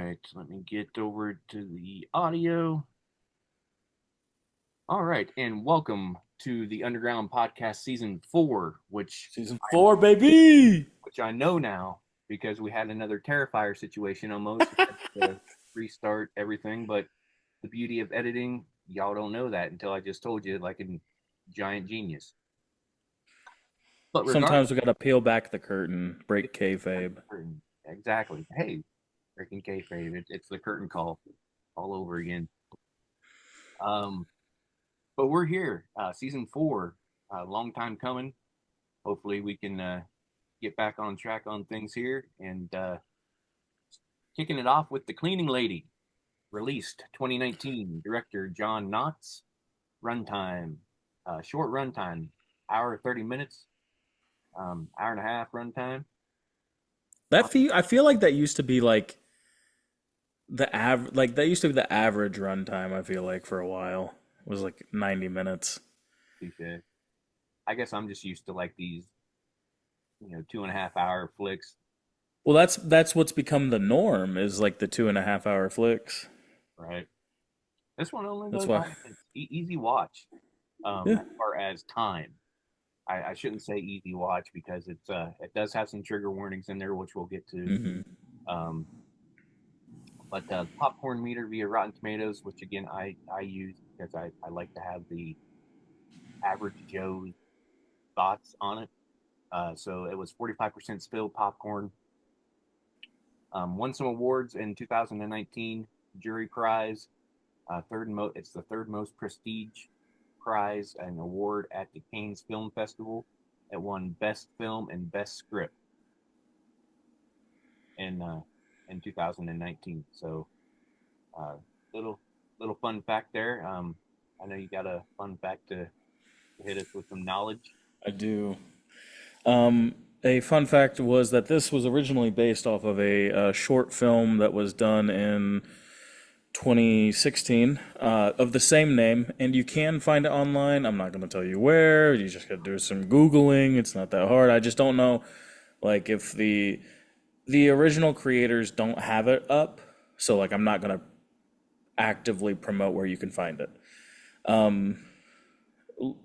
right, let me get over to the audio. All right, and welcome to the Underground Podcast Season 4, Season 4, baby. which I know now because we had another Terrifier situation almost. We had to restart everything, but the beauty of editing, y'all don't know that until I just told you, like a giant genius. But regardless, Sometimes we gotta peel back the curtain, break kayfabe. exactly. Hey, freaking kayfabe, it's the curtain call all over again. Um, but we're here, season 4, long time coming. Hopefully, we can get back on track on things here and kicking it off with The Cleaning Lady, released 2019, director John Knotts, runtime, short runtime, hour 30 minutes, hour and a half runtime. I feel like that used to be like that used to be the average runtime. I feel like for a while it was like 90 minutes. Touche. I guess I'm just used to like these, 2.5 hour flicks, Well, that's what's become the norm is like the 2.5 hour flicks. right? This one only That's goes why. 9 minutes. Easy watch. Yeah. As far as time, I shouldn't say easy watch because it does have some trigger warnings in there, which we'll get to. Hmm. Um, but popcorn meter via Rotten Tomatoes, which again I use because I like to have the average Joe's thoughts on it. So it was 45% spilled popcorn. Won some awards in 2019, jury prize. It's the third most prestige prize and award at the Cannes Film Festival. It won Best Film and Best Script in uh, in 2019. So uh, little little fun fact there. I know you got a fun fact to hit us with some knowledge. I do. Um, a fun fact was that this was originally based off of a short film that was done in 2016 of the same name, and you can find it online. I'm not going to tell you where. You just got to do some googling. It's not that hard. I just don't know, like if the original creators don't have it up, so like I'm not going to actively promote where you can find it. Um,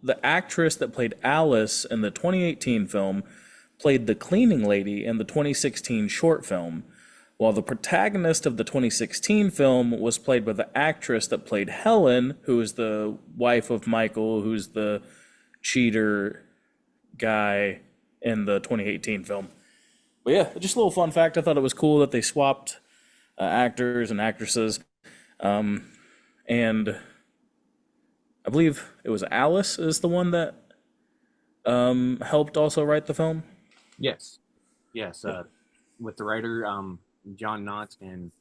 the actress that played Alice in the 2018 film played the cleaning lady in the 2016 short film, while the protagonist of the 2016 film was played by the actress that played Helen, who is the wife of Michael, who's the cheater guy in the 2018 film. But yeah, just a little fun fact. I thought it was cool that they swapped actors and actresses. Um, and I believe it was Alice is the one that helped also write the film. Yes, yes. Yeah. With the writer John Knotts and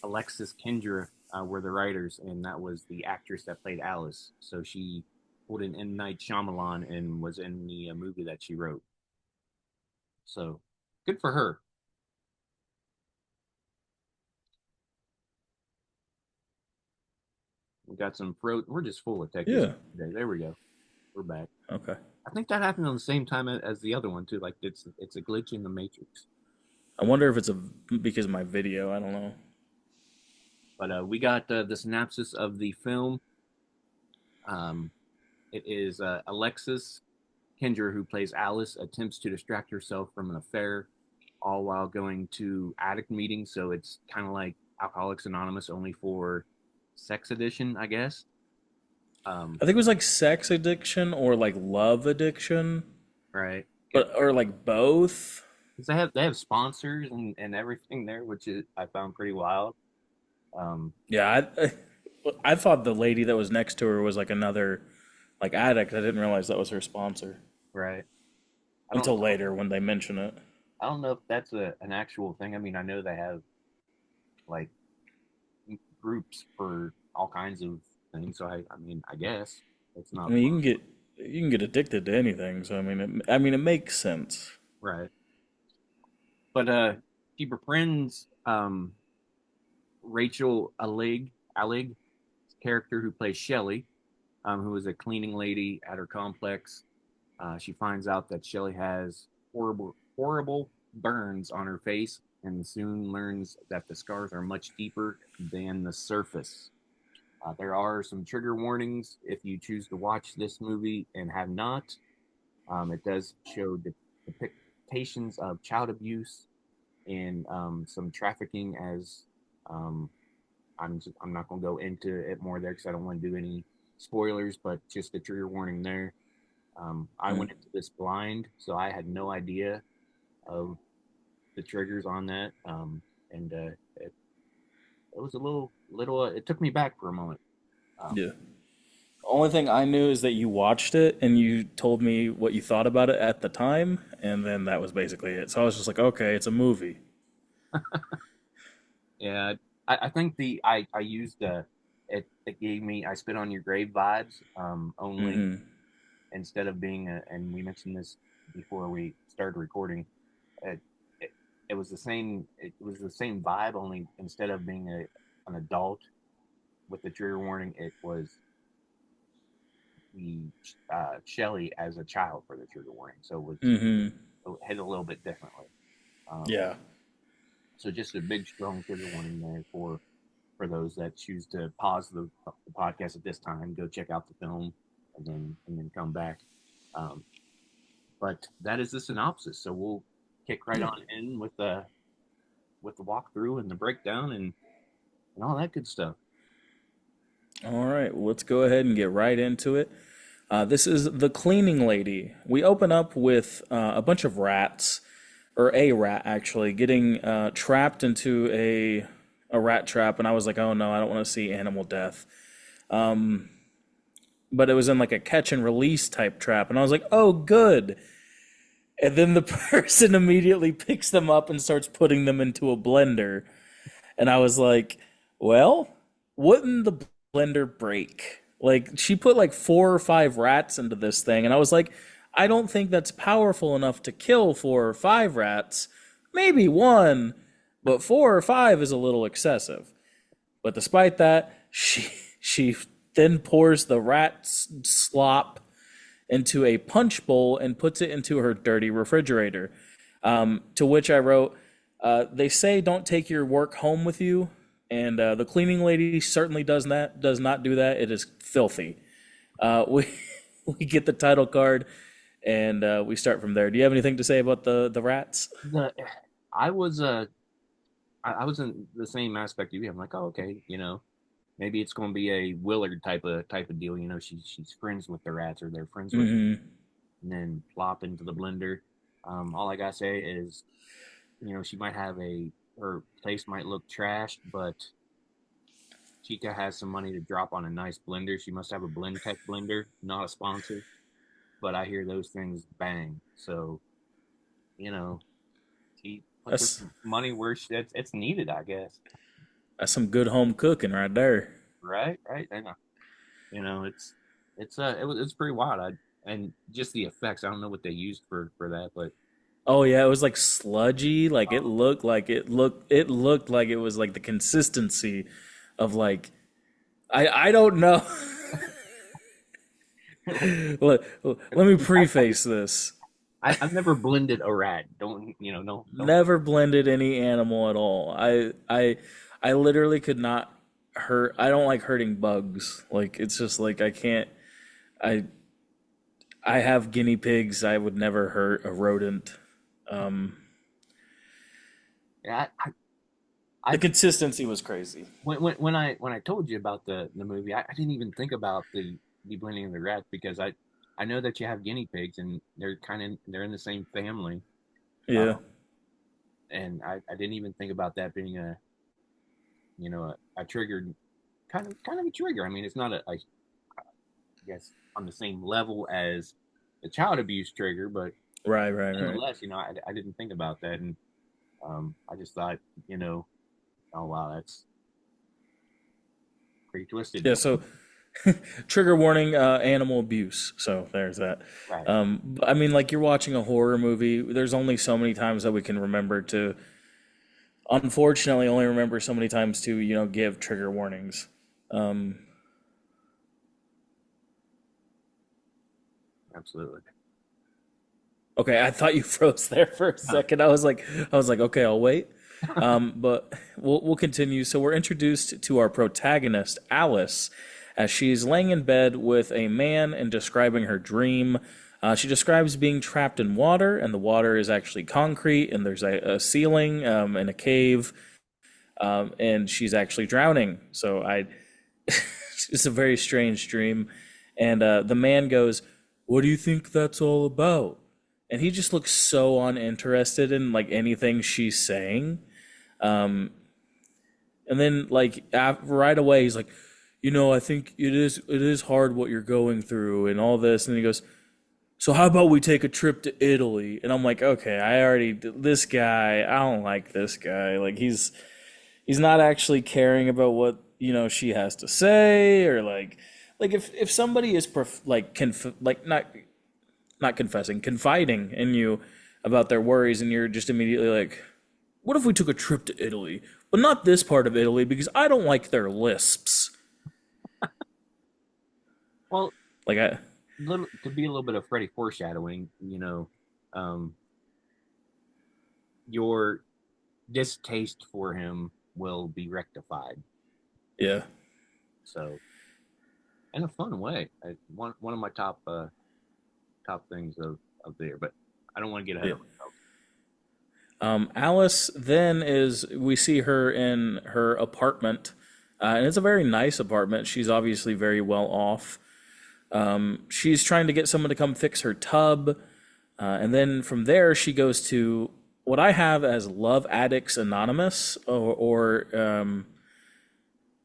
Alexis Kendra were the writers, and that was the actress that played Alice. So she pulled in M Night Shyamalan and was in the movie that she wrote. So good for her. We got some frozen. We're just full of tech issues Yeah. today. There we go. We're back. Okay. I think that happened on the same time as the other one too. Like it's a glitch in the matrix. I wonder if it's a because of my video. I don't know. But we got the synopsis of the film. Um, it is Alexis Kendra, who plays Alice, attempts to distract herself from an affair, all while going to addict meetings. So it's kind of like Alcoholics Anonymous, only for sex addiction, I guess. Um, I think it was like sex addiction or like love addiction, right? but or like both. Because they have sponsors and everything there, which I found pretty wild. Um, Yeah, I thought the lady that was next to her was like another like addict. I didn't realize that was her sponsor right. I don't until later when they mention it. I don't know if that's an actual thing. I mean, I know they have like groups for all kinds of things. So I mean, I guess it's I not mean, you can get addicted to anything. So I mean, it makes sense. right. But she befriends Rachel Allig character who plays Shelley, who is a cleaning lady at her complex. She finds out that Shelley has horrible burns on her face, and soon learns that the scars are much deeper than the surface. There are some trigger warnings if you choose to watch this movie and have not. It does show depictions of child abuse and some trafficking, as um, I'm not going to go into it more there because I don't want to do any spoilers, but just a trigger warning there. I Mm. went into this blind, so I had no idea of the triggers on that, and it was a little. It took me back for a moment. Um, Yeah. Only thing I knew is that you watched it and you told me what you thought about it at the time, and then that was basically it. So I was just like, okay, it's a movie. yeah, I think I used it gave me I spit on your grave vibes only Hmm. instead of being and we mentioned this before we started recording. It, it, it was the same. It was the same vibe, only instead of being an adult with the trigger warning, it was the Shelly as a child for the trigger warning. So Hmm. it hit a little bit differently. Um, Yeah. so just a big strong trigger warning there for those that choose to pause the podcast at this time, go check out the film, and then come back. Um, but that is the synopsis. So we'll kick right Yeah. on in with the walkthrough and the breakdown and all that good stuff. All right, well, let's go ahead and get right into it. This is The Cleaning Lady. We open up with a bunch of rats, or a rat actually, getting trapped into a rat trap, and I was like, oh no, I don't want to see animal death. But it was in like a catch and release type trap, and I was like, oh good. And then the person immediately picks them up and starts putting them into a blender. And I was like, well, wouldn't the blender break? Like, she put like 4 or 5 rats into this thing. And I was like, I don't think that's powerful enough to kill 4 or 5 rats. Maybe one, but 4 or 5 is a little excessive. But despite that, she then pours the rat slop into a punch bowl and puts it into her dirty refrigerator. To which I wrote, "They say don't take your work home with you, and the cleaning lady certainly does not do that. It is filthy." We we get the title card, and we start from there. Do you have anything to say about the rats? The I was I was in the same aspect of you. I'm like, oh okay, maybe it's going to be a Willard type of deal. She's friends with the rats or they're friends with, Hmm. and then plop into the blender. All I gotta say is, she might have her place might look trashed, but Chica has some money to drop on a nice blender. She must have a Blend Tech blender, not a sponsor, but I hear those things bang. So, you know, she puts her That's money where it's needed, I guess. that's some good home cooking right there. Right, right. And it's pretty wild. And just the effects. I don't know what they used for that, but Oh yeah, it was like sludgy. Like uh, it looked like it was like the consistency of like I don't know. let, let me preface this. I've never blended a rat. Don't don't. Never blended any animal at all. I literally could not hurt. I don't like hurting bugs. Like it's just like I can't. I I have guinea pigs. I would never hurt a rodent. Um, Yeah, the I consistency was crazy. when I told you about the movie, I didn't even think about the blending of the rats because I know that you have guinea pigs and they're in the same family, Yeah. and I didn't even think about that being a triggered kind of a trigger. I mean, it's not I guess on the same level as the child abuse trigger, but Right. Right. Right. nonetheless, I didn't think about that, and I just thought, oh wow, that's pretty twisted. Yeah. So trigger warning, animal abuse. So there's that. Right. I mean, like you're watching a horror movie. There's only so many times that we can remember to, unfortunately, only remember so many times to, give trigger warnings. Um, Absolutely. okay, I thought you froze there for a second. I was like, okay, I'll wait. But we'll continue. So we're introduced to our protagonist, Alice, as she's laying in bed with a man and describing her dream. She describes being trapped in water, and the water is actually concrete, and there's a ceiling in a cave, and she's actually drowning. It's a very strange dream. And the man goes, "What do you think that's all about?" And he just looks so uninterested in like anything she's saying. Um, and then right away he's like, I think it is hard what you're going through and all this. And he goes, "So how about we take a trip to Italy?" And I'm like, okay, this guy, I don't like this guy. Like he's not actually caring about what she has to say, or like if somebody is not confessing, confiding in you about their worries, and you're just immediately like, what if we took a trip to Italy, but not this part of Italy because I don't like their lisps. Well, Like I little to be a little bit of Freddy foreshadowing, um, your distaste for him will be rectified. Yeah. So, in a fun way, one of my top things of the year. But I don't want to get ahead Yeah. of myself. Alice then we see her in her apartment, and it's a very nice apartment. She's obviously very well off. She's trying to get someone to come fix her tub, and then from there she goes to what I have as Love Addicts Anonymous, or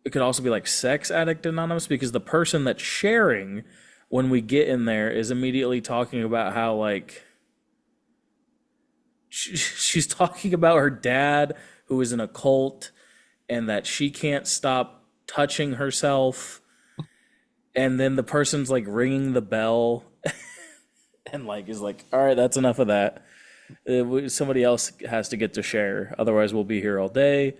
it could also be like Sex Addict Anonymous, because the person that's sharing when we get in there is immediately talking about how like she's talking about her dad who is in a cult, and that she can't stop touching herself, and then the person's like ringing the bell and like is like, all right, that's enough of that. Somebody else has to get to share, otherwise we'll be here all day,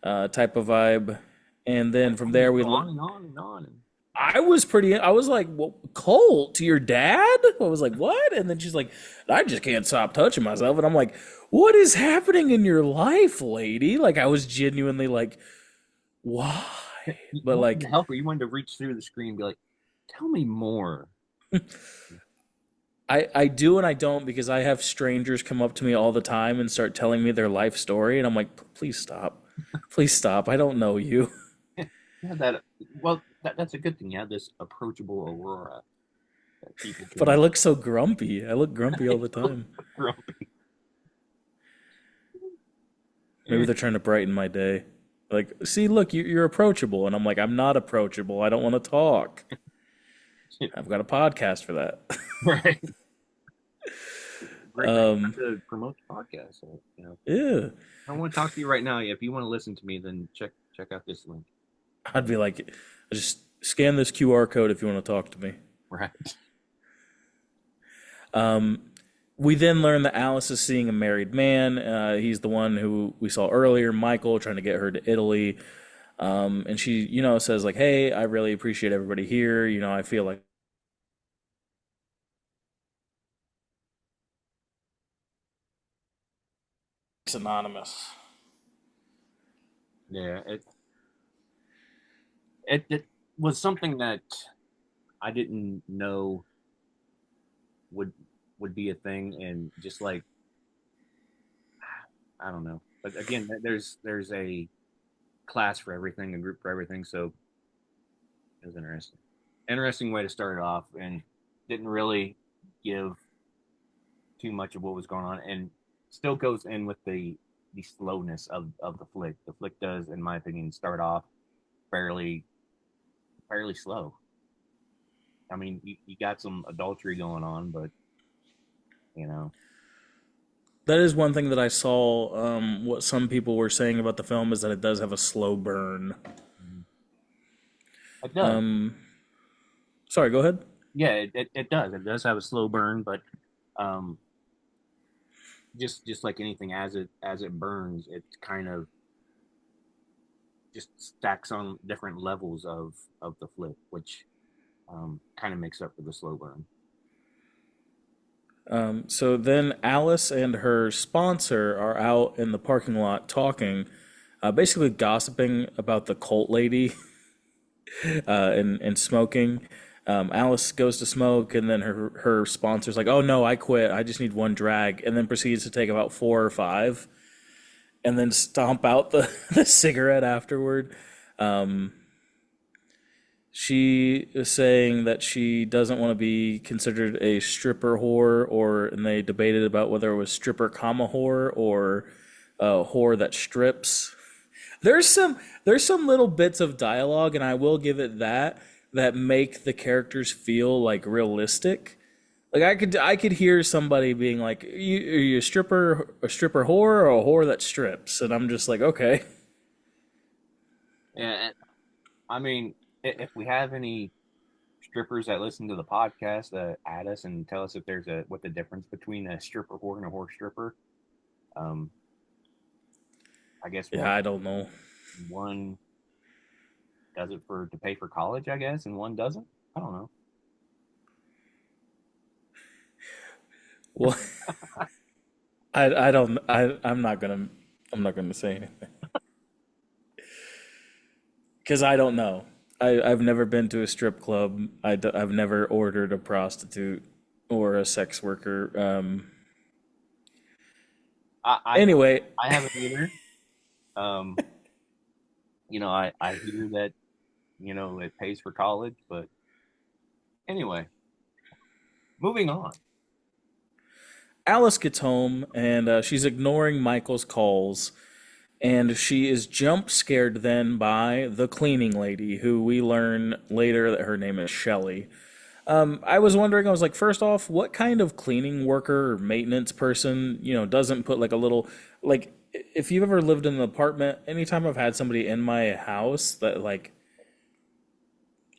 type of vibe. And then from And you there go we on and on and on. And I was like, well, Colt, to your dad? I was like, what? And then she's like, I just can't stop touching myself. And I'm like, what is happening in your life, lady? Like, I was genuinely like, why? But you wanted to like, help her. You wanted to reach through the screen and be like, "Tell me more." I do and I don't, because I have strangers come up to me all the time and start telling me their life story. And I'm like, please stop. Please stop. I don't know you. Yeah, that. Well, that's a good thing. You have this approachable aurora that people But I can. look so grumpy. I look grumpy all the time. Grumpy. Maybe they're trying to brighten my day. Like, see, look, you're approachable. And I'm like, I'm not approachable. I don't want to talk. I've got a podcast for that. Right. Great um, time to promote the podcast. So, yeah. I don't want to talk to you right now. If you want to listen to me, then check out this link. I'd be like, just scan this QR code if you want to talk to me. Right. Um, we then learn that Alice is seeing a married man. He's the one who we saw earlier, Michael, trying to get her to Italy. And she, says like, "Hey, I really appreciate everybody here. I feel like it's anonymous." Yeah. It was something that I didn't know would would be a thing, and just like I don't know. But again, there's a class for everything, a group for everything. So it was interesting. Interesting way to start it off, and didn't really give too much of what was going on, and still goes in with the slowness of the flick. The flick does, in my opinion, start off fairly fairly slow. I mean, you got some adultery going on, but you know, That is one thing that I saw. What some people were saying about the film is that it does have a slow burn. it does. Um, Sorry, go ahead. Yeah, it does. It does have a slow burn, but um, just like anything, as it burns, it kind of just stacks on different levels of the flip, which kind of makes up for the slow burn. So then Alice and her sponsor are out in the parking lot talking, basically gossiping about the cult lady and smoking. Alice goes to smoke, and then her sponsor's like, "Oh no, I quit. I just need one drag," and then proceeds to take about four or five, and then stomp out the the cigarette afterward. Um, she is saying that she doesn't want to be considered a stripper whore, or and they debated about whether it was stripper comma whore or a whore that strips. There's some there's some little bits of dialogue, and I will give it that that make the characters feel like realistic. Like I could hear somebody being like, "Are you a stripper whore, or a whore that strips?" And I'm just like, okay. Yeah, and, I mean, if we have any strippers that listen to the podcast, add us and tell us if there's a what the difference between a stripper whore and a whore stripper. Um, I guess Yeah, I don't know. one does it for to pay for college, I guess, and one doesn't. I don't know. Well, I don't I'm not gonna say anything because I don't know. I've never been to a strip club. I've never ordered a prostitute or a sex worker. I I, Anyway, I haven't either. Um, I hear that it pays for college, but anyway, moving on. Alice gets home and she's ignoring Michael's calls, and she is jump scared then by the cleaning lady, who we learn later that her name is Shelley. I was wondering, I was like, first off, what kind of cleaning worker or maintenance person, doesn't put like a little, like, if you've ever lived in an apartment, anytime I've had somebody in my house that, like,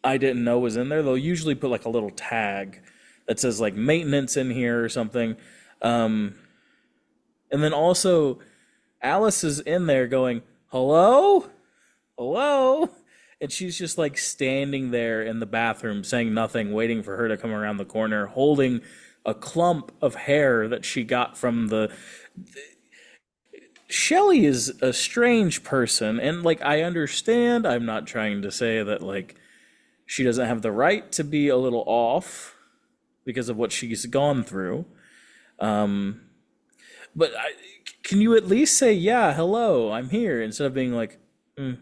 I didn't know was in there, they'll usually put like a little tag that says like maintenance in here or something. Um, and then also, Alice is in there going, hello? Hello? And she's just like standing there in the bathroom saying nothing, waiting for her to come around the corner, holding a clump of hair that she got from the. Shelly is a strange person, and like I understand, I'm not trying to say that like she doesn't have the right to be a little off because of what she's gone through. Um, but can you at least say, yeah, hello, I'm here, instead of being like, mm.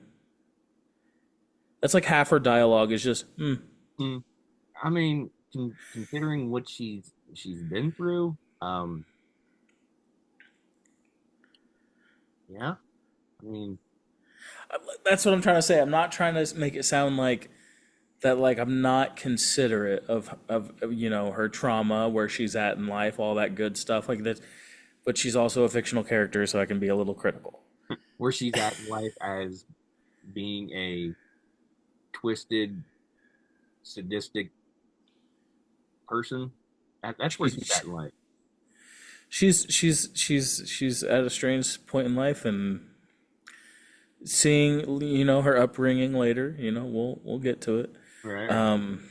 That's like half her dialogue is just, mm. Hmm. I mean, considering what she's been through, yeah. I mean, That's what I'm trying to say. I'm not trying to make it sound like that, like I'm not considerate of her trauma, where she's at in life, all that good stuff like that. But she's also a fictional character, so I can be a little critical. where she's at in life as being a twisted, sadistic person. That's where She, she's at in life, she's at a strange point in life, and seeing her upbringing later, we'll get to it. right? Um,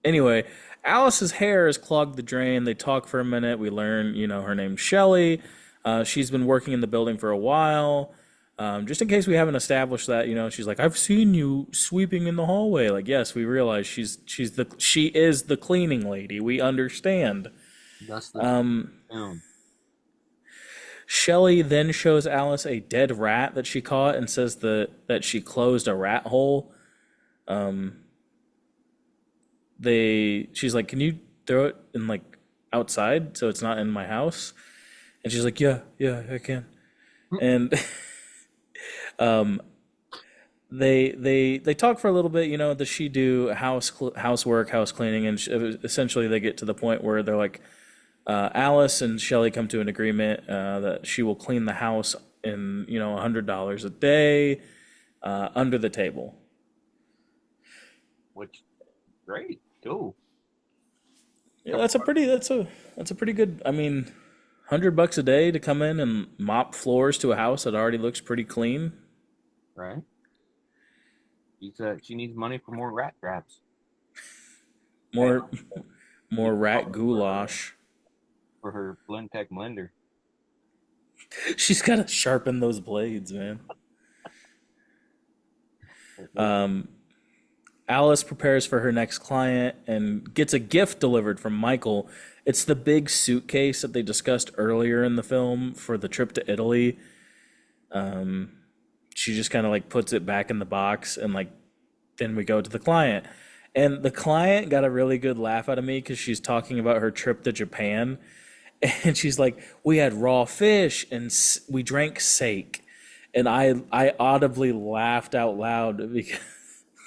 Anyway, Alice's hair has clogged the drain. They talk for a minute. We learn, her name's Shelly. She's been working in the building for a while. Just in case we haven't established that, she's like, I've seen you sweeping in the hallway. Like, yes, we realize she is the cleaning lady. We understand. Thus the Um, film. Shelly then shows Alice a dead rat that she caught and says that she closed a rat hole. Um, she's like, can you throw it in like outside so it's not in my house? And she's like, yeah, yeah, I can. And um, they talk for a little bit. Does she do housework, house cleaning, and essentially they get to the point where they're like, Alice and Shelly come to an agreement that she will clean the house in $100 a day under the table. Which great, cool. Yeah, Couple that's a pretty good. I mean, $100 a day to come in and mop floors to a house that already looks pretty clean. right. She needs money for more rat traps. Hey, More keep more rat calling for goulash. for her Blendtec blender. She's got to sharpen those blades, man. Um, Alice prepares for her next client and gets a gift delivered from Michael. It's the big suitcase that they discussed earlier in the film for the trip to Italy. She just kind of like puts it back in the box and like then we go to the client. And the client got a really good laugh out of me because she's talking about her trip to Japan. And she's like, we had raw fish and we drank sake. And I audibly laughed out loud because,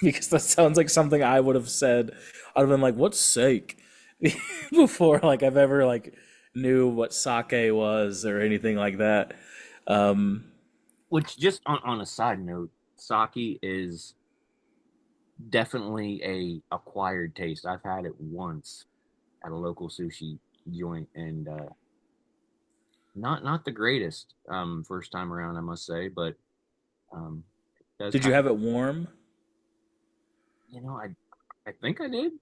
because that sounds like something I would have said. I'd have been like, what's sake? Before like I've ever like knew what sake was or anything like that. Um, Which, just on a side note, sake is definitely a acquired taste. I've had it once at a local sushi joint, and not the greatest first time around, I must say, but um, it does did you kind have it warm? I think I did.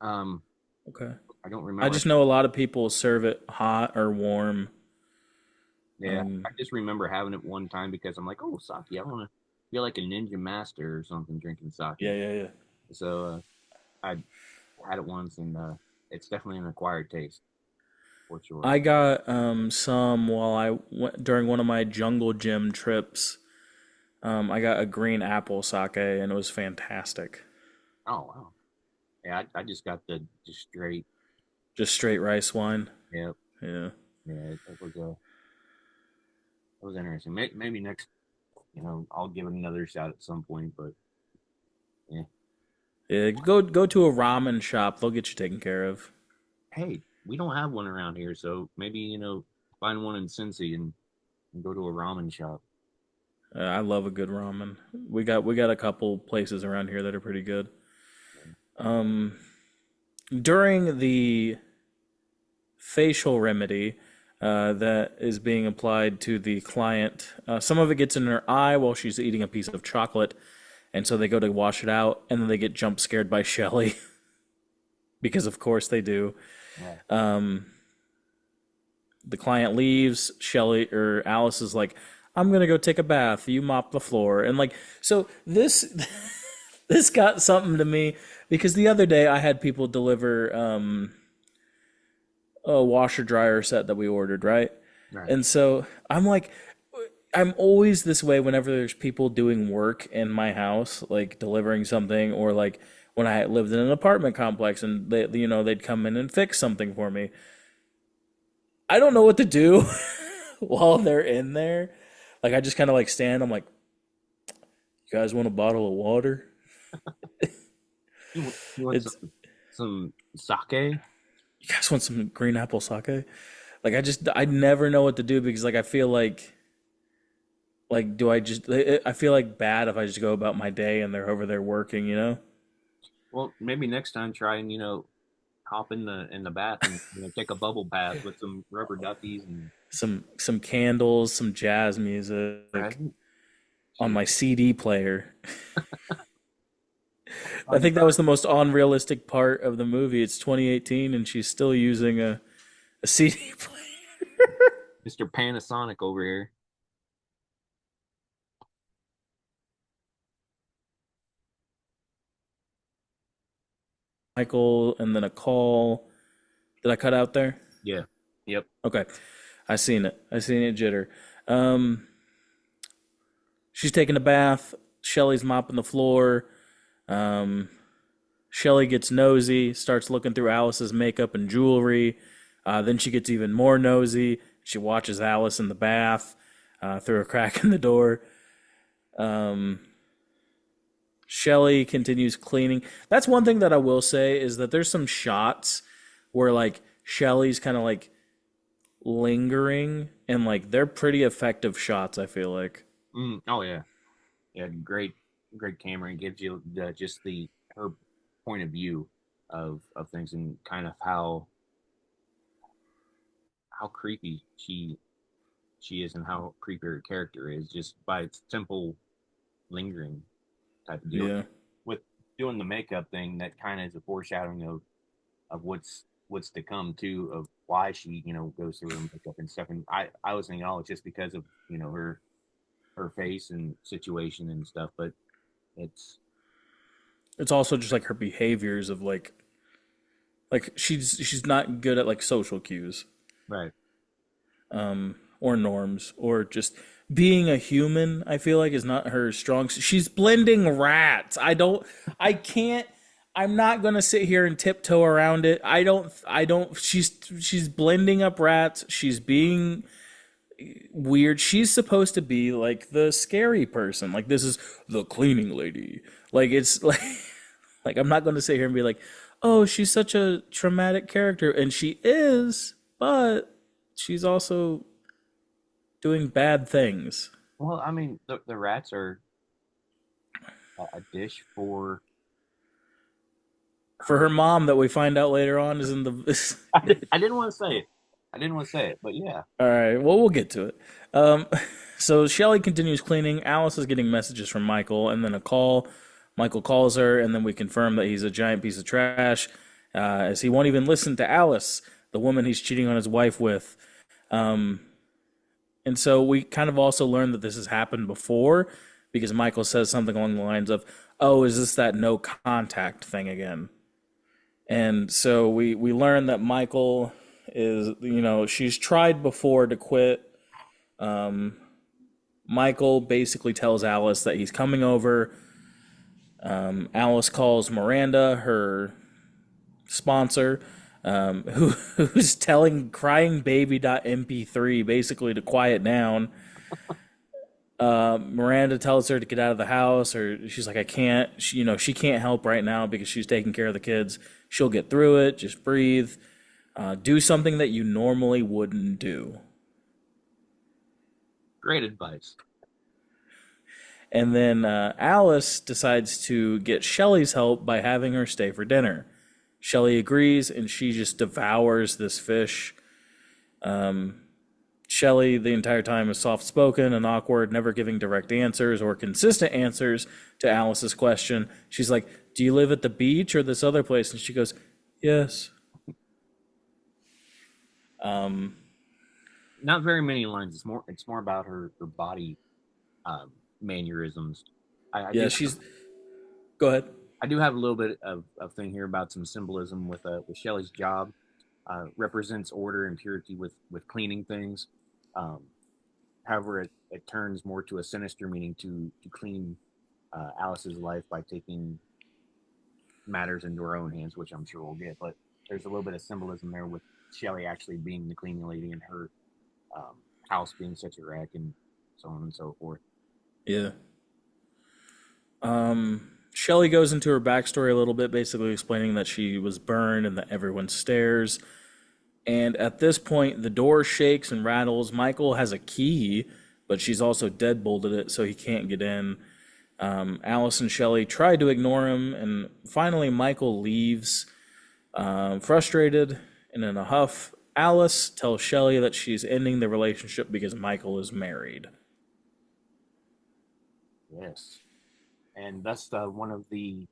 Um, Okay. I don't I remember. just know a lot of people serve it hot or warm. Yeah, I Um, just remember having it one time because I'm like, oh, sake. I want to feel like a ninja master or something drinking sake. yeah, yeah, yeah. So I had it once, and it's definitely an acquired taste for sure. I got some while I went during one of my jungle gym trips. I got a green apple sake and it was fantastic. Oh wow. Yeah, I just got the just straight. Just straight rice wine. Yeah, Yeah. yeah. It was interesting. Maybe next, I'll give it another shot at some point. But yeah, Yeah, go to a ramen shop. They'll get you taken care of. hey, we don't have one around here, so maybe find one in Cincy and go to a ramen shop. I love a good ramen. We got a couple places around here that are pretty good. Um, During the facial remedy that is being applied to the client, some of it gets in her eye while she's eating a piece of chocolate, and so they go to wash it out, and then they get jump scared by Shelly because of course they do. Yeah. Um, the client leaves. Shelly or Alice is like, "I'm gonna go take a bath. You mop the floor." And like, so this this got something to me because the other day I had people deliver a washer dryer set that we ordered, right? Right. And so I'm like, I'm always this way whenever there's people doing work in my house, like delivering something, or like when I lived in an apartment complex and they'd come in and fix something for me. I don't know what to do while they're in there. Like I just kind of like stand. I'm like, you guys want a bottle of water? You want It's some sake? you guys want some green apple sake? Like I never know what to do because like I feel like do I feel like bad if I just go about my day and they're over there working, you know? Well, maybe next time try and hop in the bath and take a bubble bath with some rubber duckies and Some candles, some jazz music right. on Shoot. my CD player. I Fun think that was the time. most unrealistic part of the movie. It's 2018 and she's still using a CD player. Mr. Panasonic over here. Michael and then a call. Did I cut out there? Yeah. Yep. Okay. I seen it. I seen it jitter. Um, she's taking a bath. Shelly's mopping the floor. Um, Shelly gets nosy, starts looking through Alice's makeup and jewelry. Then she gets even more nosy. She watches Alice in the bath through a crack in the door. Um, Shelly continues cleaning. That's one thing that I will say is that there's some shots where like Shelly's kind of like lingering and like they're pretty effective shots, I feel like. Oh yeah. Yeah. Great camera. It gives you just the her point of view of things and kind of how creepy she is and how creepy her character is just by its simple lingering type of deal. Yeah. With doing the makeup thing, that kind of is a foreshadowing of what's to come too. Of why she, goes through her makeup and stuff. And I was thinking, oh, it's just because of, her face and situation and stuff. But it's It's also just like her behaviors of like she's not good at like social cues, right. or norms, or just being a human. I feel like is not her strong. She's blending rats. I can't. I'm not gonna sit here and tiptoe around it. I don't. She's blending up rats. She's being weird. She's supposed to be like the scary person. Like this is the cleaning lady. Like it's like I'm not going to sit here and be like, "Oh, she's such a traumatic character," and she is, but she's also doing bad things. Well, I mean, the rats are a dish for For her. her mom, that we find out later on is in the. I didn't want to say it. I didn't want to say it, but yeah, All right, well, we'll get to it. Um, so Shelly continues cleaning. Alice is getting messages from Michael, and then a call. Michael calls her, and then we confirm that he's a giant piece of trash, as he won't even listen to Alice, the woman he's cheating on his wife with. Um, and so we kind of also learn that this has happened before, because Michael says something along the lines of, "Oh, is this that no contact thing again?" And so we learn that Michael is, she's tried before to quit. Um, Michael basically tells Alice that he's coming over. Alice calls Miranda, her sponsor, who's telling crying baby.mp3 basically to quiet down. Miranda tells her to get out of the house, or she's like, I can't. She can't help right now because she's taking care of the kids. She'll get through it. Just breathe. Do something that you normally wouldn't do. great advice. And then Alice decides to get Shelly's help by having her stay for dinner. Shelly agrees, and she just devours this fish. Shelly, the entire time, is soft spoken and awkward, never giving direct answers or consistent answers to Alice's question. She's like, "Do you live at the beach or this other place?" And she goes, "Yes." Um, Not very many lines. It's more about her body um, mannerisms. I, I yeah, do she's. Go ahead. I do have a little bit of thing here about some symbolism with Shelley's job. Represents order and purity with cleaning things. Um, However, it turns more to a sinister meaning to clean Alice's life by taking matters into her own hands, which I'm sure we'll get. But there's a little bit of symbolism there with Shelley actually being the cleaning lady and her um, house being such a wreck and so on and so forth. Yeah. Shelly goes into her backstory a little bit, basically explaining that she was burned and that everyone stares. And at this point, the door shakes and rattles. Michael has a key, but she's also deadbolted it, so he can't get in. Alice and Shelly try to ignore him, and finally, Michael leaves, frustrated and in a huff. Alice tells Shelly that she's ending the relationship because Michael is married. Yes, and that's one of the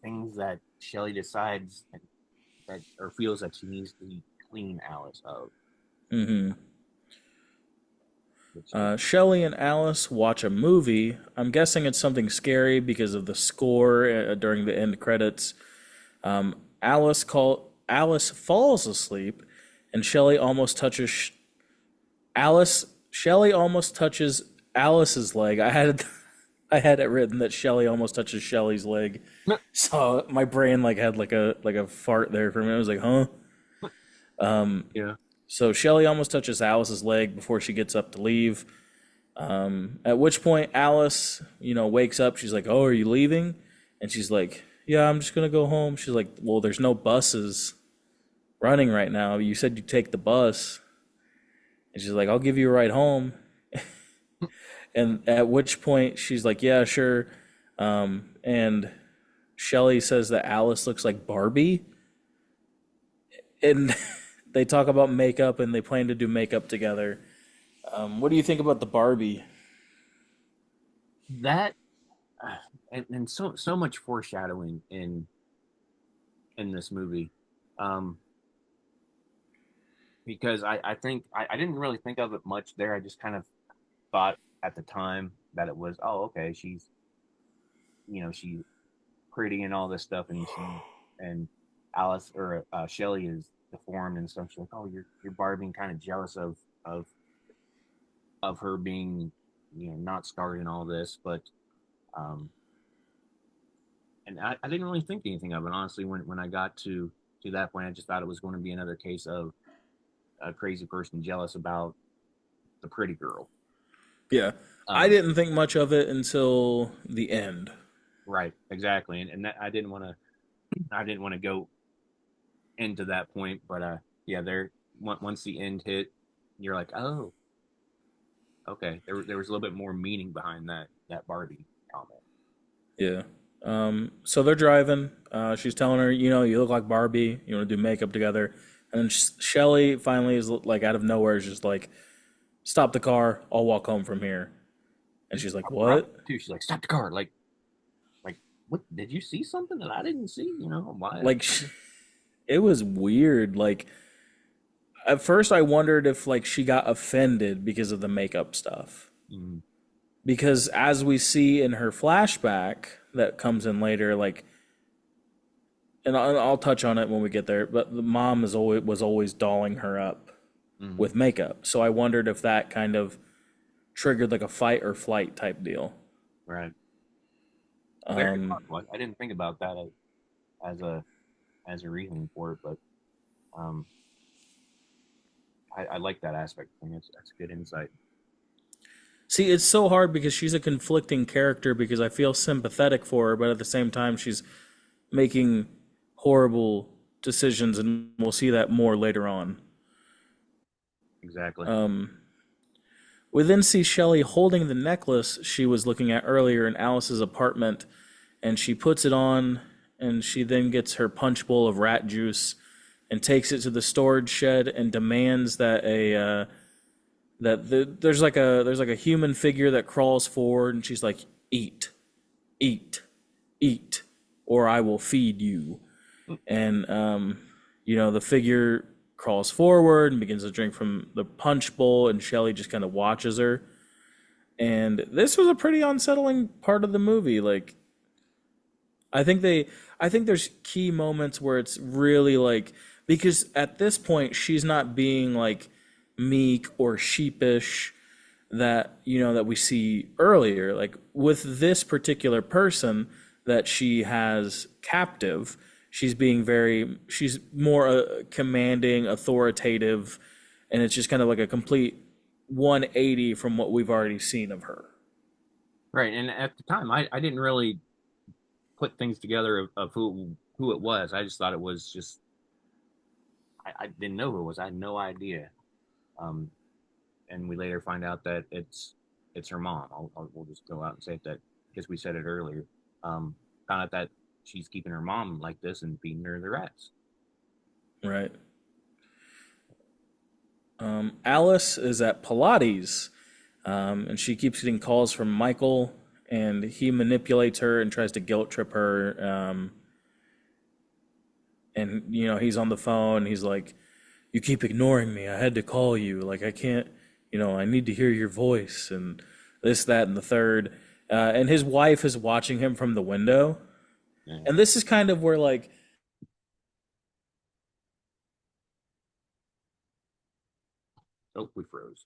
things that Shelley decides that or feels that she needs to clean Alice of, Mm-hmm. which is Shelly and Alice watch a movie. I'm guessing it's something scary because of the score during the end credits. Alice falls asleep, and Shelly almost touches Alice. Shelly almost touches Alice's leg. I had it written that Shelly almost touches Shelly's leg. So my brain had like a fart there for a minute. I was like, huh? yeah. So Shelly almost touches Alice's leg before she gets up to leave. At which point Alice, wakes up. She's like, "Oh, are you leaving?" And she's like, "Yeah, I'm just gonna go home." She's like, "Well, there's no buses running right now. You said you take the bus." And she's like, "I'll give you a ride home." And at which point she's like, "Yeah, sure." And Shelly says that Alice looks like Barbie, and they talk about makeup and they plan to do makeup together. What do you think about the Barbie? That and so much foreshadowing in this movie. Um, because I think I didn't really think of it much there. I just kind of thought at the time that it was, oh, okay, she's pretty and all this stuff, and Alice or Shelly is deformed and stuff. She's like, oh, you're Barbie, being kind of jealous of of her being not scarred and all this, but um, and I didn't really think anything of it honestly when I got to that point. I just thought it was going to be another case of a crazy person jealous about the pretty girl. Yeah. I Um, didn't think much of it until the end. right, exactly, and that I didn't want to go into that point, but yeah, there once the end hit, you're like, oh, okay, there was a little bit more meaning behind that Barbie comment. Yeah. So they're driving. She's telling her, you look like Barbie. You want to do makeup together. And then Shelly finally is like out of nowhere is just like, stop the car. I'll walk home from here. And she's like, Abrupt what? too. She's like, stop the car, like what? Did you see something that I didn't see? Why? Like, it was weird. Like, at first I wondered if like she got offended because of the makeup stuff. Mm, Because as we see in her flashback that comes in later, like, and I'll touch on it when we get there, but the mom is always was always dolling her up mm, with makeup. So I wondered if that kind of triggered like a fight or flight type deal. right. Very Um, possible. I didn't think about that as a as a reasoning for it, but um, I like that aspect. I think that's a good insight. See, it's so hard because she's a conflicting character because I feel sympathetic for her, but at the same time she's making horrible decisions, and we'll see that more later on. Exactly. Um, we then see Shelley holding the necklace she was looking at earlier in Alice's apartment, and she puts it on, and she then gets her punch bowl of rat juice and takes it to the storage shed and demands that there's like a human figure that crawls forward, and she's like, eat, eat, eat, or I will feed you. And the figure crawls forward and begins to drink from the punch bowl, and Shelly just kind of watches her. And this was a pretty unsettling part of the movie. Like, I think they, I think there's key moments where it's really like, because at this point she's not being like meek or sheepish that we see earlier. Like with this particular person that she has captive, she's more commanding, authoritative, and it's just kind of like a complete 180 from what we've already seen of her. Right. And at the time, I didn't really put things together of who it was. I just thought it was just I didn't know who it was. I had no idea. Um, and we later find out that it's her mom. We'll just go out and say that because we said it earlier. Found out that she's keeping her mom like this and feeding her the rats. Right. Alice is at Pilates, and she keeps getting calls from Michael, and he manipulates her and tries to guilt trip her. And he's on the phone. He's like, "You keep ignoring me. I had to call you. Like I can't. I need to hear your voice." And this, that, and the third. And his wife is watching him from the window. Yeah. And this is kind of where like, Oh, we froze.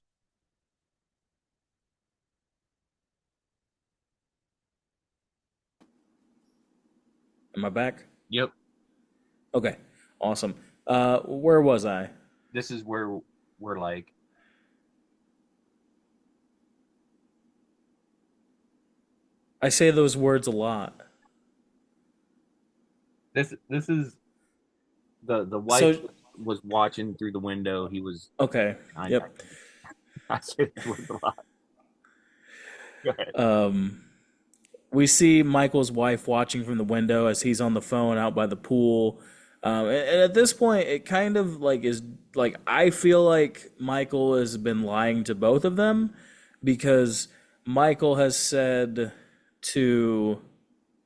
am I back? Yep. Okay, awesome. Where was I? This is where we're like I say those words a lot. this is the wife So was watching through the window. He was okay, I I, yep. I say this word a lot. Go ahead. Um, we see Michael's wife watching from the window as he's on the phone out by the pool. And at this point, it kind of like is like I feel like Michael has been lying to both of them because Michael has said to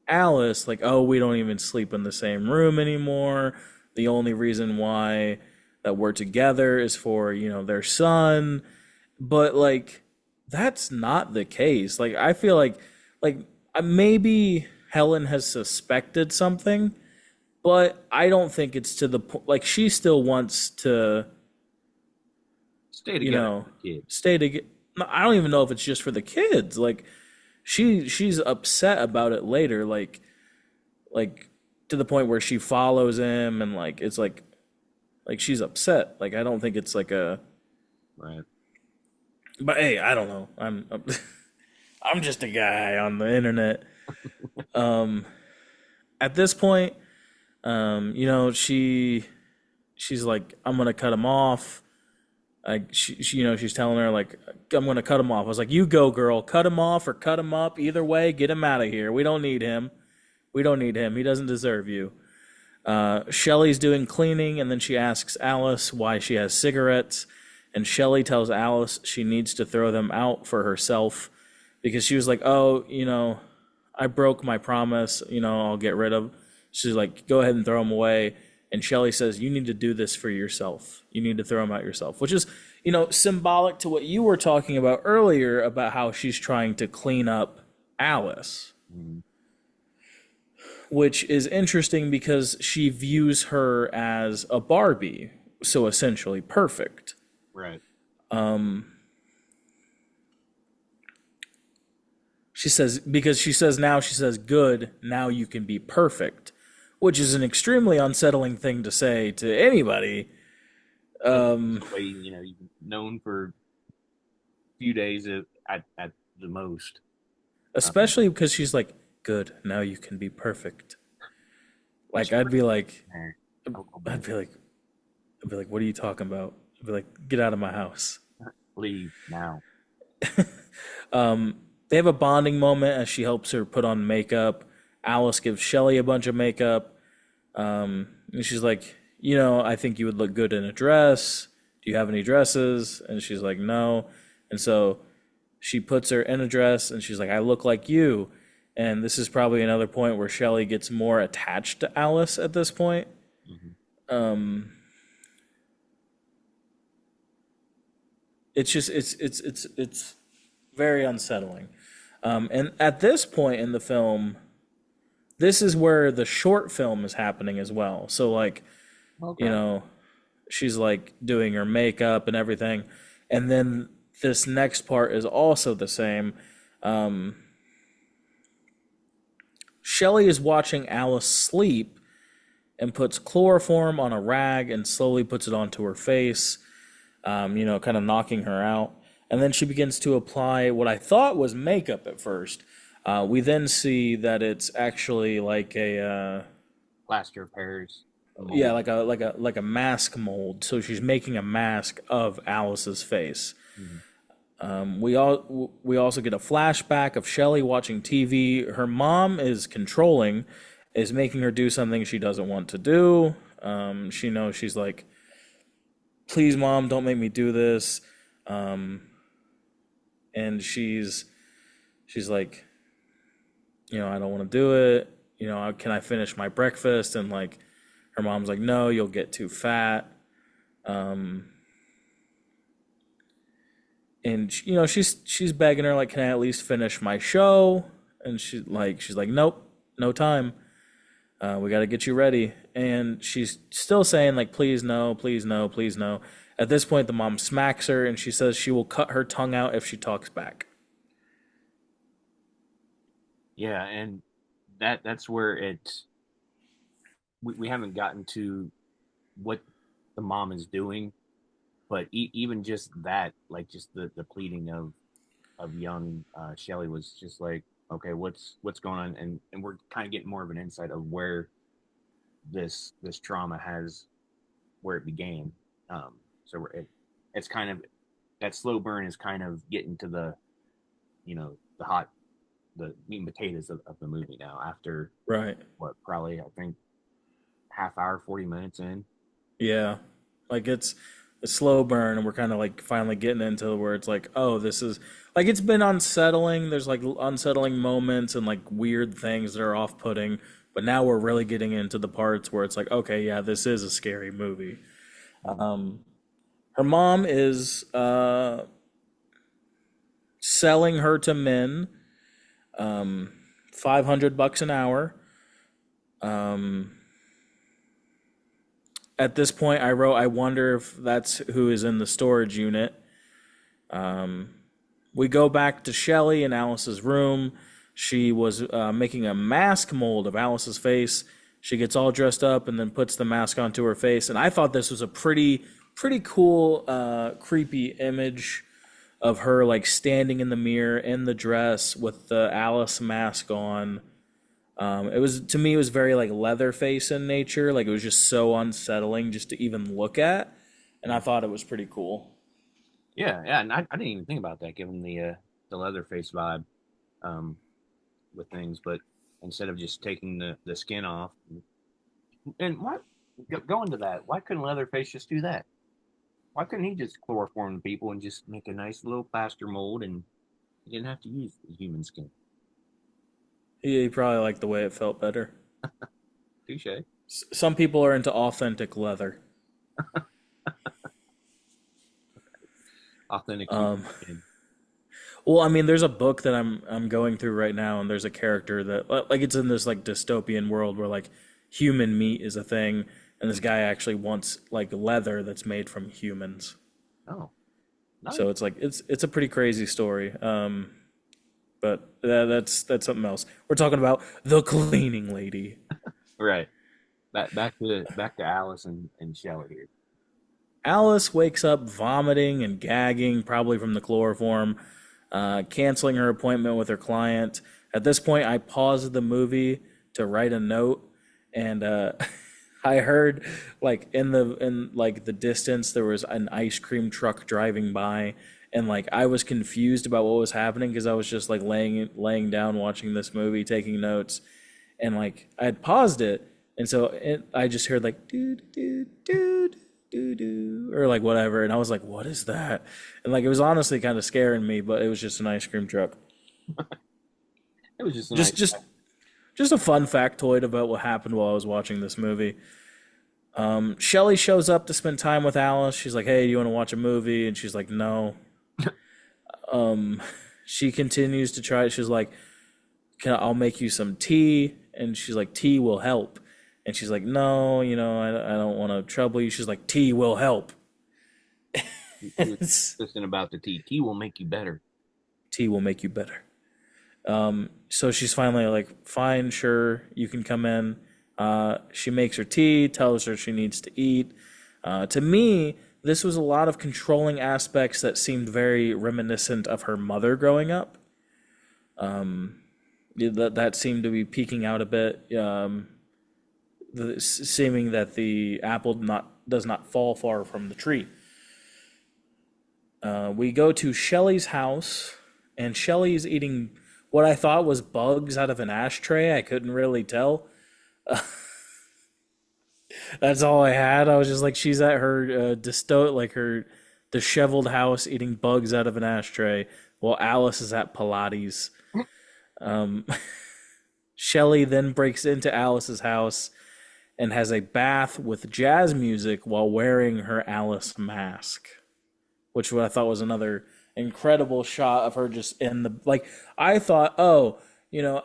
Alice like, "Oh, we don't even sleep in the same room anymore. The only reason why that we're together is for, their son. But like that's not the case. Like I feel like maybe Helen has suspected something, but I don't think it's to the point. Like she still wants to, Stay you together know, for the kids. stay together. I don't even know if it's just for the kids. Like she's upset about it later. Like to the point where she follows him and like it's like she's upset. Like I don't think it's like a. Right. But hey, I don't know. I'm just a guy on the internet. Um, at this point, she's like, I'm gonna cut him off. Like she's telling her like, I'm gonna cut him off. I was like, you go, girl, cut him off or cut him up. Either way, get him out of here. We don't need him. We don't need him. He doesn't deserve you. Shelly's doing cleaning, and then she asks Alice why she has cigarettes, and Shelly tells Alice she needs to throw them out for herself because she was like, oh, I broke my promise. I'll get rid of. She's like, go ahead and throw them away. And Shelly says, you need to do this for yourself. You need to throw them out yourself, which is, symbolic to what you were talking about earlier about how she's trying to clean up Alice, Mhm. which is interesting because she views her as a Barbie, so essentially perfect. Right. Um, she says, good, now you can be perfect, which is an extremely unsettling thing to say to anybody. Um, Somebody, you've known for a few days at the most. Um, Especially because she's like, good, now you can be perfect. it's Like I'd be like, there a little I'd bit. be like, I'd be like, what are you talking about? I'd be like, get out of my house. Leave now. Um, they have a bonding moment as she helps her put on makeup. Alice gives Shelly a bunch of makeup. And she's like, I think you would look good in a dress. Do you have any dresses? And she's like, no. And so she puts her in a dress and she's like, I look like you. And this is probably another point where Shelly gets more attached to Alice at this point. Hmm. Um, it's very unsettling. And at this point in the film, this is where the short film is happening as well. So like, you Okay. know, she's like doing her makeup and everything, and then this next part is also the same. Um, Shelly is watching Alice sleep and puts chloroform on a rag and slowly puts it onto her face, kind of knocking her out. And then she begins to apply what I thought was makeup at first. We then see that it's actually like Plaster of Paris yeah, mold. like a mask mold. So she's making a mask of Alice's face. Hmm. We also get a flashback of Shelly watching TV. Her mom is controlling, is making her do something she doesn't want to do. She knows she's like, please, mom, don't make me do this. Um, and she's like, I don't want to do it. Can I finish my breakfast? And like, her mom's like, no, you'll get too fat. Um, and she's begging her like, can I at least finish my show? And she's like, nope, no time. We got to get you ready. And she's still saying like, please no, please no, please no. At this point, the mom smacks her and she says she will cut her tongue out if she talks back. Yeah, and that's where we haven't gotten to what the mom is doing, but even just that, like just the pleading of young Shelly was just like, okay, what's going on, and we're kind of getting more of an insight of where this trauma has where it began. So it's kind of that slow burn is kind of getting to the hot the meat and potatoes of the movie now after Right. what probably I think half hour 40 minutes in. Yeah. Like it's a slow burn and we're kind of like finally getting into where it's like, oh, this is like it's been unsettling. There's like unsettling moments and like weird things that are off-putting, but now we're really getting into the parts where it's like, okay, yeah, this is a scary movie. Mm. Her mom is selling her to men, 500 bucks an hour. Um, at this point, I wrote, I wonder if that's who is in the storage unit. We go back to Shelly in Alice's room. She was making a mask mold of Alice's face. She gets all dressed up and then puts the mask onto her face. And I thought this was a pretty cool, creepy image of her like standing in the mirror in the dress with the Alice mask on. It was to me, it was very like Leatherface in nature. Like it was just so unsettling just to even look at, and I Mm. thought it was pretty cool. Yeah, yeah, and I didn't even think about that, given the Leatherface vibe um, with things. But instead of just taking the skin off, and why going to that? Why couldn't Leatherface just do that? Why couldn't he just chloroform the people and just make a nice little plaster mold, and he didn't have to use the human skin? He probably liked the way it felt better. Touche. Some people are into authentic leather. Authentic human Um, skin. well, I mean, there's a book that I'm going through right now, and there's a character that like it's in this like dystopian world where like human meat is a thing, and this guy actually wants like leather that's made from humans. Oh, So nice. it's like it's a pretty crazy story. But that's something else. We're talking about the cleaning lady. Right. Back to Alice and Shelley here. Alice wakes up vomiting and gagging, probably from the chloroform, canceling her appointment with her client. At this point, I paused the movie to write a note, and I heard like in like the distance there was an ice cream truck driving by, and like I was confused about what was happening because I was just like laying down watching this movie, taking notes, and like I had paused it, and so I just heard like doo doo doo doo doo or like whatever, and I was like, "What is that?" And like it was honestly kind of scaring me, but it was just an ice cream truck. It was just a nice. Just just just a fun factoid about what happened while I was watching this movie. Shelly shows up to spend time with Alice. She's like, "Hey, do you want to watch a movie?" And she's like, "No." She continues to try. She's like, I'll make you some tea." And she's like, "Tea will help." And she's like, "No, I don't want to trouble you." She's like, "Tea will help." He was insistent about the tea. Tea will make you better. Tea will make you better. So she's finally like, "Fine, sure, you can come in." She makes her tea, tells her she needs to eat. To me, this was a lot of controlling aspects that seemed very reminiscent of her mother growing up. That seemed to be peeking out a bit, seeming that the apple does not fall far from the tree. We go to Shelly's house, and Shelly's eating what I thought was bugs out of an ashtray. I couldn't really tell. That's all I had. I was just like, she's at her like her disheveled house eating bugs out of an ashtray, while Alice is at Pilates. Shelly then breaks into Alice's house and has a bath with jazz music while wearing her Alice mask, which what I thought was another incredible shot of her just in the like. I thought, oh, you know,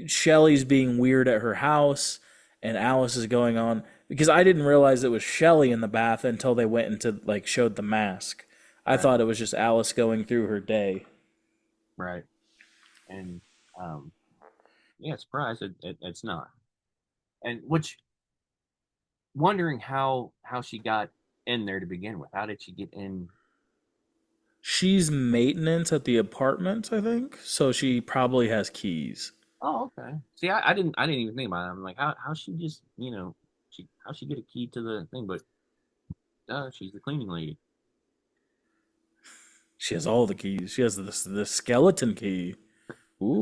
Shelly's being weird at her house, and Alice is going on because I didn't realize it was Shelly in the bath until they went into like showed the mask. I Right. thought it was just Alice going through her day. Right. And um, yeah, surprise, it's not. And which wondering how she got in there to begin with. How did she get in? She's maintenance at the apartment, I think, so she probably has keys. Oh, okay. See, I didn't even think about it. I'm like, how she just how she get a key to the thing? But she's the cleaning lady. She has all the keys. She has the skeleton key.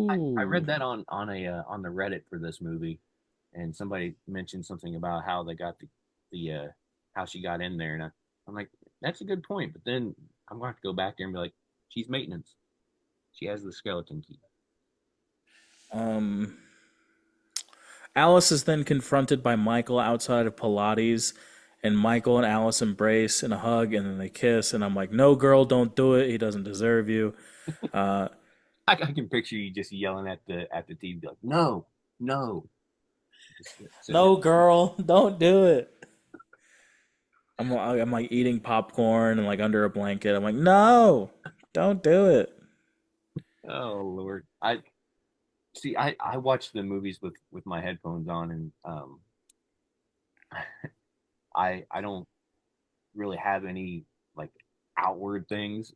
I read Ooh. that on the Reddit for this movie, and somebody mentioned something about how they got the how she got in there, and I'm like, that's a good point. But then I'm going to have to go back there and be like, she's maintenance. She has the skeleton key. Alice is then confronted by Michael outside of Pilates, and Michael and Alice embrace in a hug, and then they kiss, and I'm like, no, girl, don't do it. He doesn't deserve you. Uh, I can picture you just yelling at the TV like, no, no, just sitting no, there. girl, don't do it. I'm like eating popcorn and like under a blanket. I'm like, no, don't do it. Oh Lord, I see. I watch the movies with my headphones on, and I don't really have any like outward things,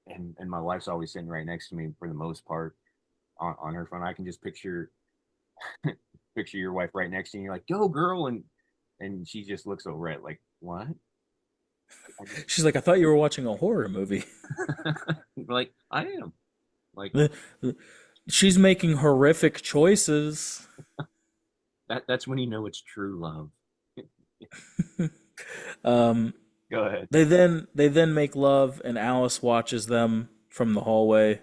and my wife's always sitting right next to me for the most part on her phone. I can just picture your wife right next to you. And you're like, go girl, and she just looks over at like, what? I just She's like, I thought you were watching a horror movie. like I am like She's making horrific choices. that's when you know it's true love. Um, Go ahead. they then make love, and Alice watches them from the hallway.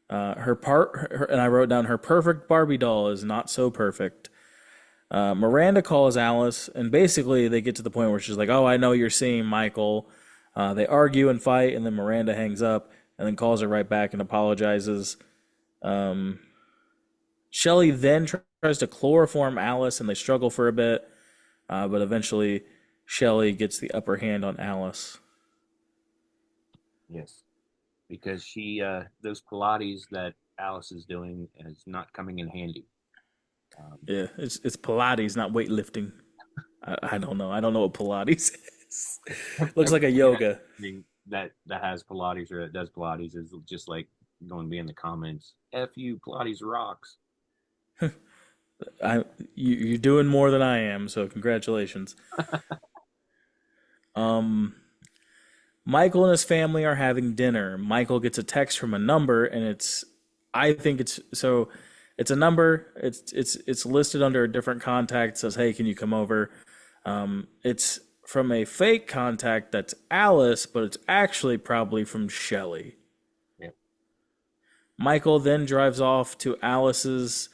And I wrote down her perfect Barbie doll is not so perfect. Miranda calls Alice, and basically they get to the point where she's like, "Oh, I know you're seeing Michael." They argue and fight, and then Miranda hangs up, and then calls her right back and apologizes. Um, Shelly then tries to chloroform Alice, and they struggle for a bit, but eventually Shelly gets the upper hand on Alice. Yes, because she those Pilates that Alice is doing is not coming in handy. Um, Yeah, it's Pilates, not weightlifting. I don't know. I don't know what Pilates is. Looks like a everybody yoga. that has Pilates or that does Pilates is just like going to be in the comments. F you, Pilates rocks. I you're doing more than I am, so congratulations. Um, Michael and his family are having dinner. Michael gets a text from a number, and I think it's a number. It's listed under a different contact. It says, "Hey, can you come over?" It's from a fake contact that's Alice, but it's actually probably from Shelly. Yeah. Michael then drives off to Alice's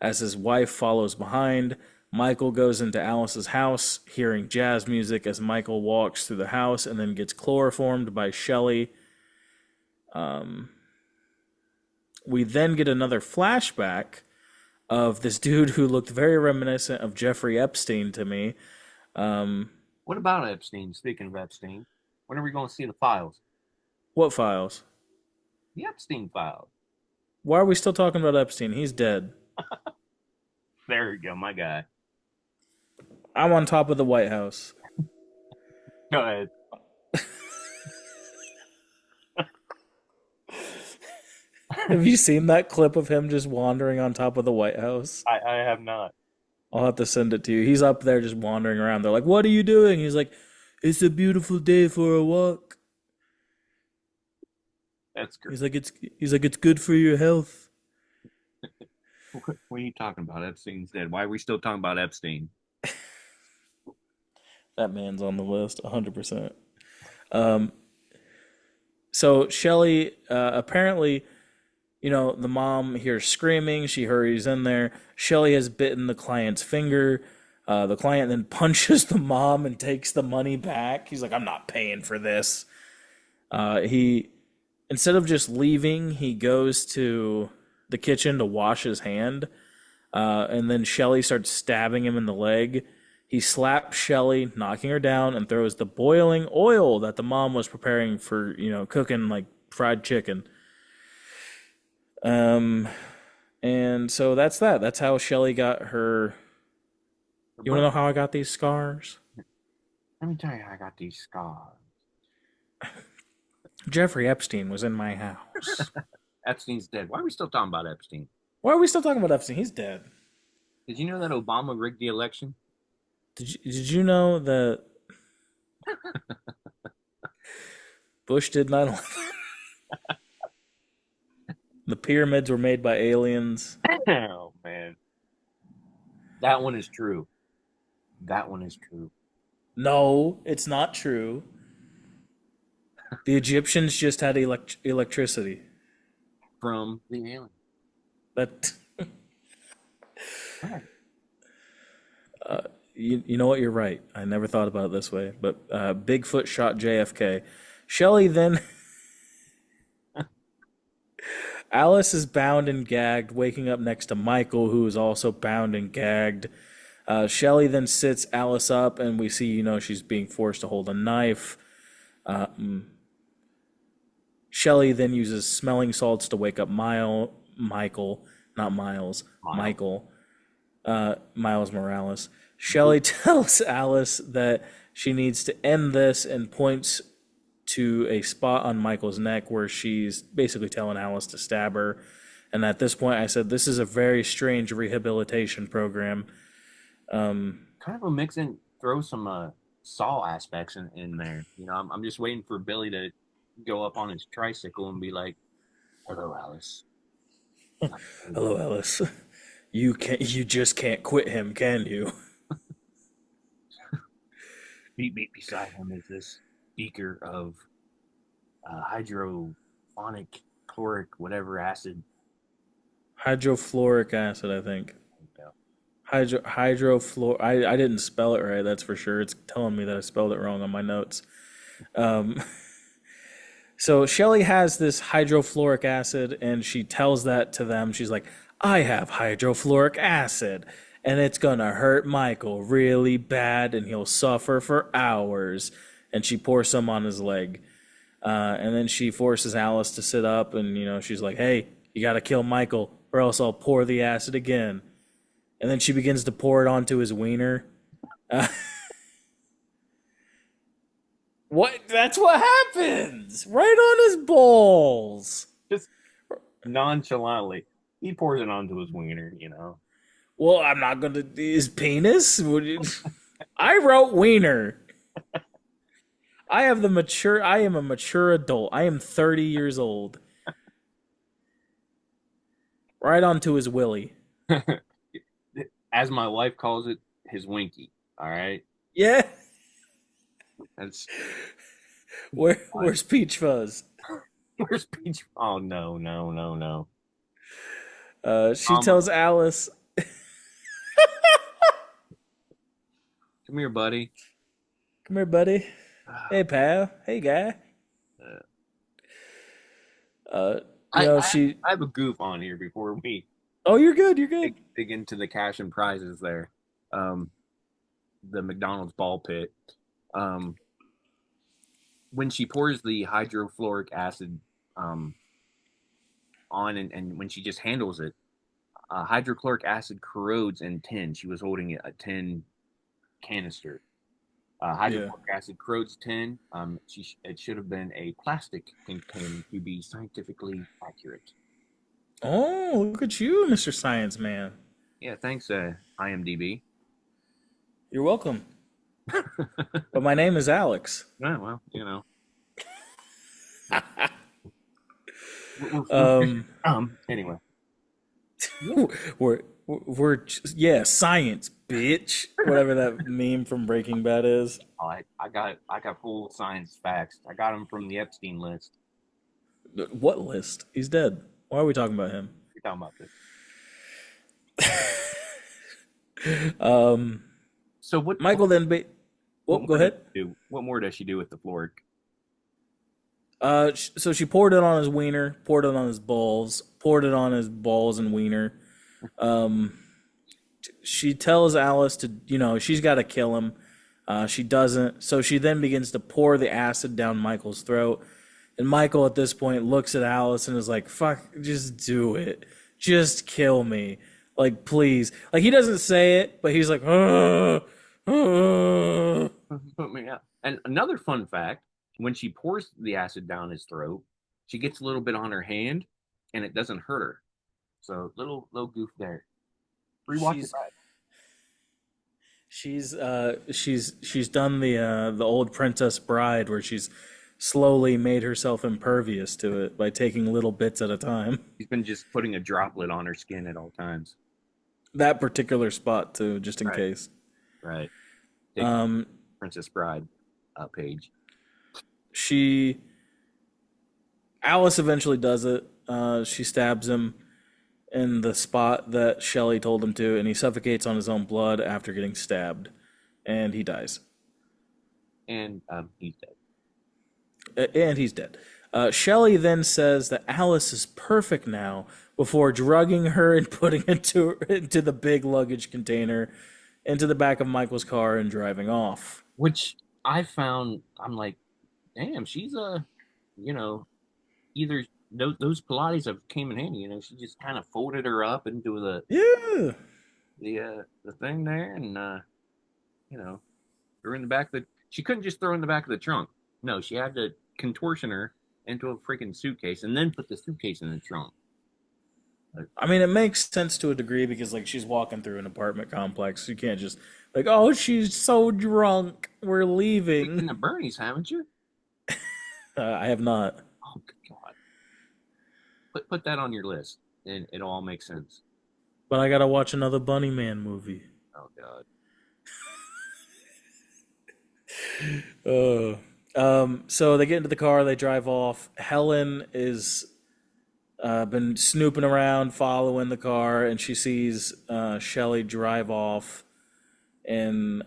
as his wife follows behind. Michael goes into Alice's house, hearing jazz music as Michael walks through the house and then gets chloroformed by Shelley. Um, we then get another flashback of this dude who looked very reminiscent of Jeffrey Epstein to me. Um, What about Epstein? Speaking of Epstein, when are we going to see the files? what files? The Epstein files. Why are we still talking about Epstein? He's dead. There you go, my guy. I'm on top of the White House. Go ahead. Have you seen that clip of him just wandering on top of the White House? I have not. I'll have to send it to you. He's up there just wandering around. They're like, "What are you doing?" He's like, "It's a beautiful day for a walk." That's great. He's like, "It's good for your health." What are you talking about? Epstein's dead. Why are we still talking about Epstein? That man's on the list, 100%. Um, so Shelly, apparently, the mom hears screaming. She hurries in there. Shelly has bitten the client's finger. The client then punches the mom and takes the money back. He's like, "I'm not paying for this." He Instead of just leaving, he goes to the kitchen to wash his hand. And then Shelly starts stabbing him in the leg. He slaps Shelly, knocking her down, and throws the boiling oil that the mom was preparing for, cooking like fried chicken. Um, and so that's that. That's how Shelly got her. You want to know how I got these scars? Let me tell you how I got these scars. Jeffrey Epstein was in my house. Epstein's dead. Why are we still talking about Epstein? Why are we still talking about Epstein? He's dead. Did you know that Obama rigged the election? Did you know that Bush did 9/11? The pyramids were made by aliens. Oh man, that one is true. That one is true. No, it's not true. The Egyptians just had electricity. From the alien. That Right. You know what? You're right. I never thought about it this way. But Bigfoot shot JFK. Shelley then Alice is bound and gagged, waking up next to Michael, who is also bound and gagged. Shelley then sits Alice up, and we see, she's being forced to hold a knife. Shelley then uses smelling salts to wake up Michael, not Miles, Miles. Michael, Miles Morales. Shelley tells Alice that she needs to end this and points to a spot on Michael's neck where she's basically telling Alice to stab her. And at this point, I said, this is a very strange rehabilitation program. Kind of a mix in, throw some Saw aspects in there. I'm just waiting for Billy to go up on his tricycle and be like, "Hello, Alice." Hello, Alice. You just can't quit him, can you? Beside him is this beaker of hydrophonic chloric whatever acid. Hydrofluoric acid, I think. Yeah. Hydrofluor. I didn't spell it right. That's for sure. It's telling me that I spelled it wrong on my notes. Um, so Shelley has this hydrofluoric acid, and she tells that to them. She's like, "I have hydrofluoric acid, and it's gonna hurt Michael really bad, and he'll suffer for hours." And she pours some on his leg, and then she forces Alice to sit up, and she's like, "Hey, you gotta kill Michael, or else I'll pour the acid again." And then she begins to pour it onto his wiener. Uh, what? That's what happens! Right on his balls! Just nonchalantly, he pours it onto his wiener. Well, I'm not gonna. His penis? I wrote wiener. I am a mature adult. I am 30 years old. Right onto his willy. As my wife calls it, his winky. All right, Yeah. that's Where's Peach Fuzz? where's Peach? Oh no, no, no, no. She tells Alice, Come here, buddy. "Come here, buddy. Hey, pal. Hey, guy." Uh, Uh, I she. I have a goof on here before we Oh, you're good. You're good. dig into the cash and prizes there. Um, the McDonald's ball pit. Um, when she pours the hydrofluoric acid um, on and when she just handles it, hydrochloric acid corrodes in tin. She was holding a tin canister. Yeah. Hydrochloric acid corrodes tin. It should have been a plastic container to be scientifically accurate. Oh, look at you, Mr. Science Man. Yeah, thanks, IMDb. You're welcome. But my name is Alex. Yeah, well, Um, Anyway, yeah, science, bitch. Whatever that meme from Breaking Bad is. I got full science facts. I got them from the Epstein list. What list? He's dead. Why are we talking about him? We're talking about this. Um, So what? Michael then. What Go more does ahead. she do? What more does she do with the floor? So she poured it on his wiener, poured it on his balls, poured it on his balls and wiener. Um, she tells Alice to, she's got to kill him. She doesn't. So she then begins to pour the acid down Michael's throat. And Michael at this point looks at Alice and is like, "Fuck, just do it. Just kill me. Like, please." Like, he doesn't say it, but he's like, Put me out. And another fun fact: when she pours the acid down his throat, she gets a little bit on her hand, and it doesn't hurt her. So little goof there. Rewatch it. she's she's done the old Princess Bride where she's slowly made herself impervious to it by taking little bits at a time. She's been just putting a droplet on her skin at all times. That particular spot too, just in Right. case. Right. Take Um, Princess Bride page. she Alice eventually does it. She stabs him in the spot that Shelley told him to, and he suffocates on his own blood after getting stabbed. and he dies. And he's dead. And he's dead. Shelley then says that Alice is perfect now before drugging her and putting into the big luggage container into the back of Michael's car and driving off. Which I found, I'm like, damn, she's a, you know, either those Pilates have came in handy. She just kind of folded her up into Yeah. the thing there, and you know, threw in the back of the. She couldn't just throw in the back of the trunk. No, she had to contortion her into a freaking suitcase and then put the suitcase in the trunk. Like, I mean, it makes sense to a degree because like she's walking through an apartment complex. You can't just like, oh, she's so drunk. We're you've been to leaving. Bernie's, haven't you? I have not, Oh God, put that on your list, and it all makes sense. but I gotta watch another Bunny Man movie. Oh God. So they get into the car, they drive off. Helen is been snooping around, following the car, and she sees Shelley drive off in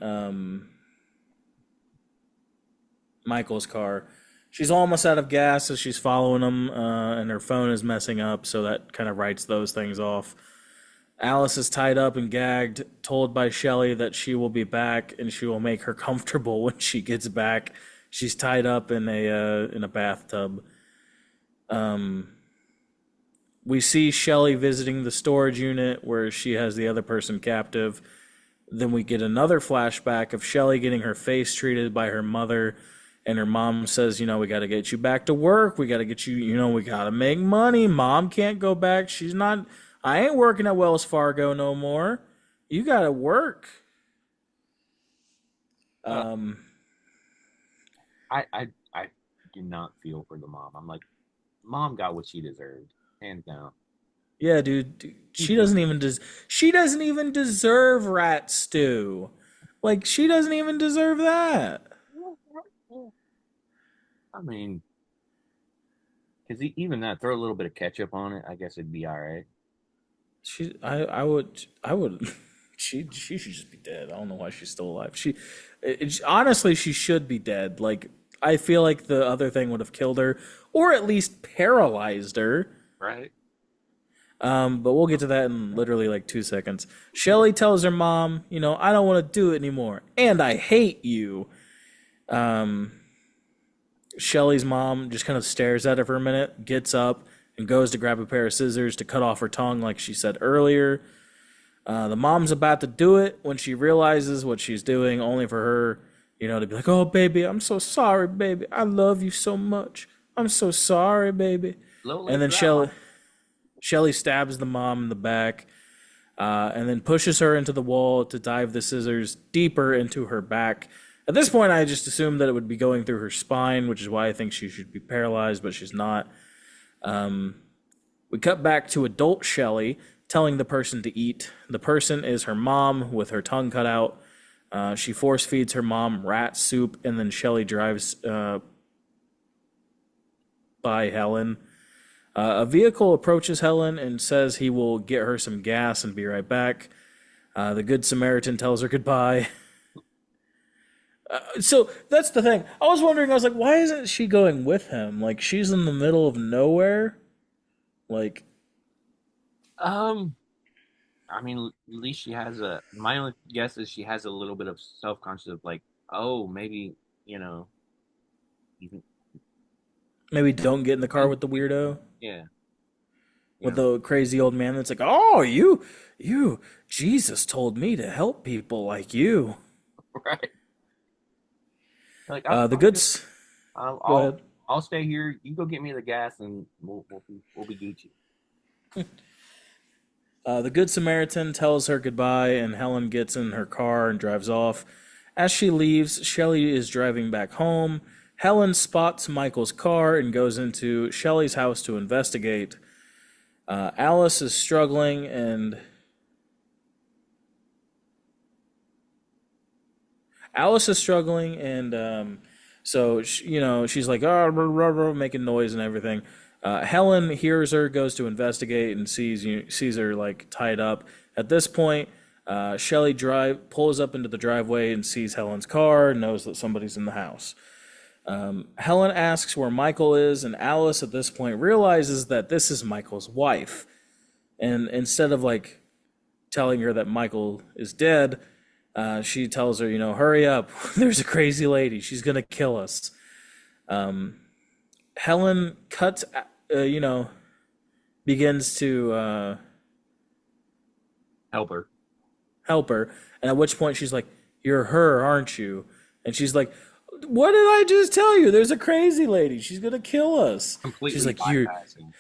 Michael's car. She's almost out of gas as she's following him, and her phone is messing up, so that kind of writes those things off. Alice is tied up and gagged, told by Shelley that she will be back and she will make her comfortable when she gets back. She's tied up in a bathtub. Um, we see Shelley visiting the storage unit where she has the other person captive. Then we get another flashback of Shelley getting her face treated by her mother, and her mom says, we got to get you back to work. We got to get you, we got to make money. Mom can't go back. She's not, I ain't working at Wells Fargo no more. You got to work. Uh, Um, I do not feel for the mom. I'm like, mom got what she deserved, hands down. yeah, dude, She she did. doesn't even she doesn't even deserve rat stew. Like she doesn't even deserve that. I mean, because even that, throw a little bit of ketchup on it, I guess it'd be all right. I would. She should just be dead. I don't know why she's still alive. Honestly, she should be dead. Like I feel like the other thing would have killed her, or at least paralyzed her. Right? But we'll get to that in literally like 2 seconds. Shelly tells her mom, I don't want to do it anymore, and I hate you. Um, Shelly's mom just kind of stares at her for a minute, gets up, and goes to grab a pair of scissors to cut off her tongue, like she said earlier. The mom's about to do it when she realizes what she's doing, only for her, to be like, "Oh, baby, I'm so sorry, baby. I love you so much. I'm so sorry, baby." Low And late then grandma. Shelly stabs the mom in the back, and then pushes her into the wall to dive the scissors deeper into her back. At this point, I just assumed that it would be going through her spine, which is why I think she should be paralyzed, but she's not. We cut back to adult Shelly telling the person to eat. The person is her mom with her tongue cut out. She force feeds her mom rat soup, and then Shelly drives by Helen. A vehicle approaches Helen and says he will get her some gas and be right back. The Good Samaritan tells her goodbye. So that's the thing. I was wondering, I was like, why isn't she going with him? Like, she's in the middle of nowhere. Like, Um, I mean, at least she has a. My only guess is she has a little bit of self conscious of like, oh, maybe you know, even maybe don't get in the car with the weirdo, yeah, with yeah, the crazy old man that's like, oh, Jesus told me to help people like you. right. Like The I'm good. goods. I'll, Go I'll ahead. I'll stay here. You go get me the gas, and we'll be Gucci. The Good Samaritan tells her goodbye, and Helen gets in her car and drives off. As she leaves, Shelley is driving back home. Helen spots Michael's car and goes into Shelley's house to investigate. Alice is struggling, and so she's like, oh, rah, rah, rah, making noise and everything. Helen hears her, goes to investigate, and sees her like tied up. At this point, Shelly pulls up into the driveway and sees Helen's car and knows that somebody's in the house. Helen asks where Michael is, and Alice at this point realizes that this is Michael's wife. And instead of like telling her that Michael is dead, she tells her, hurry up. There's a crazy lady. She's going to kill us. Helen begins to Helper. help her. And at which point she's like, "You're her, aren't you?" And she's like, "What did I just tell you? There's a crazy lady. She's going to kill us." She's Completely like, "You're." bypassing.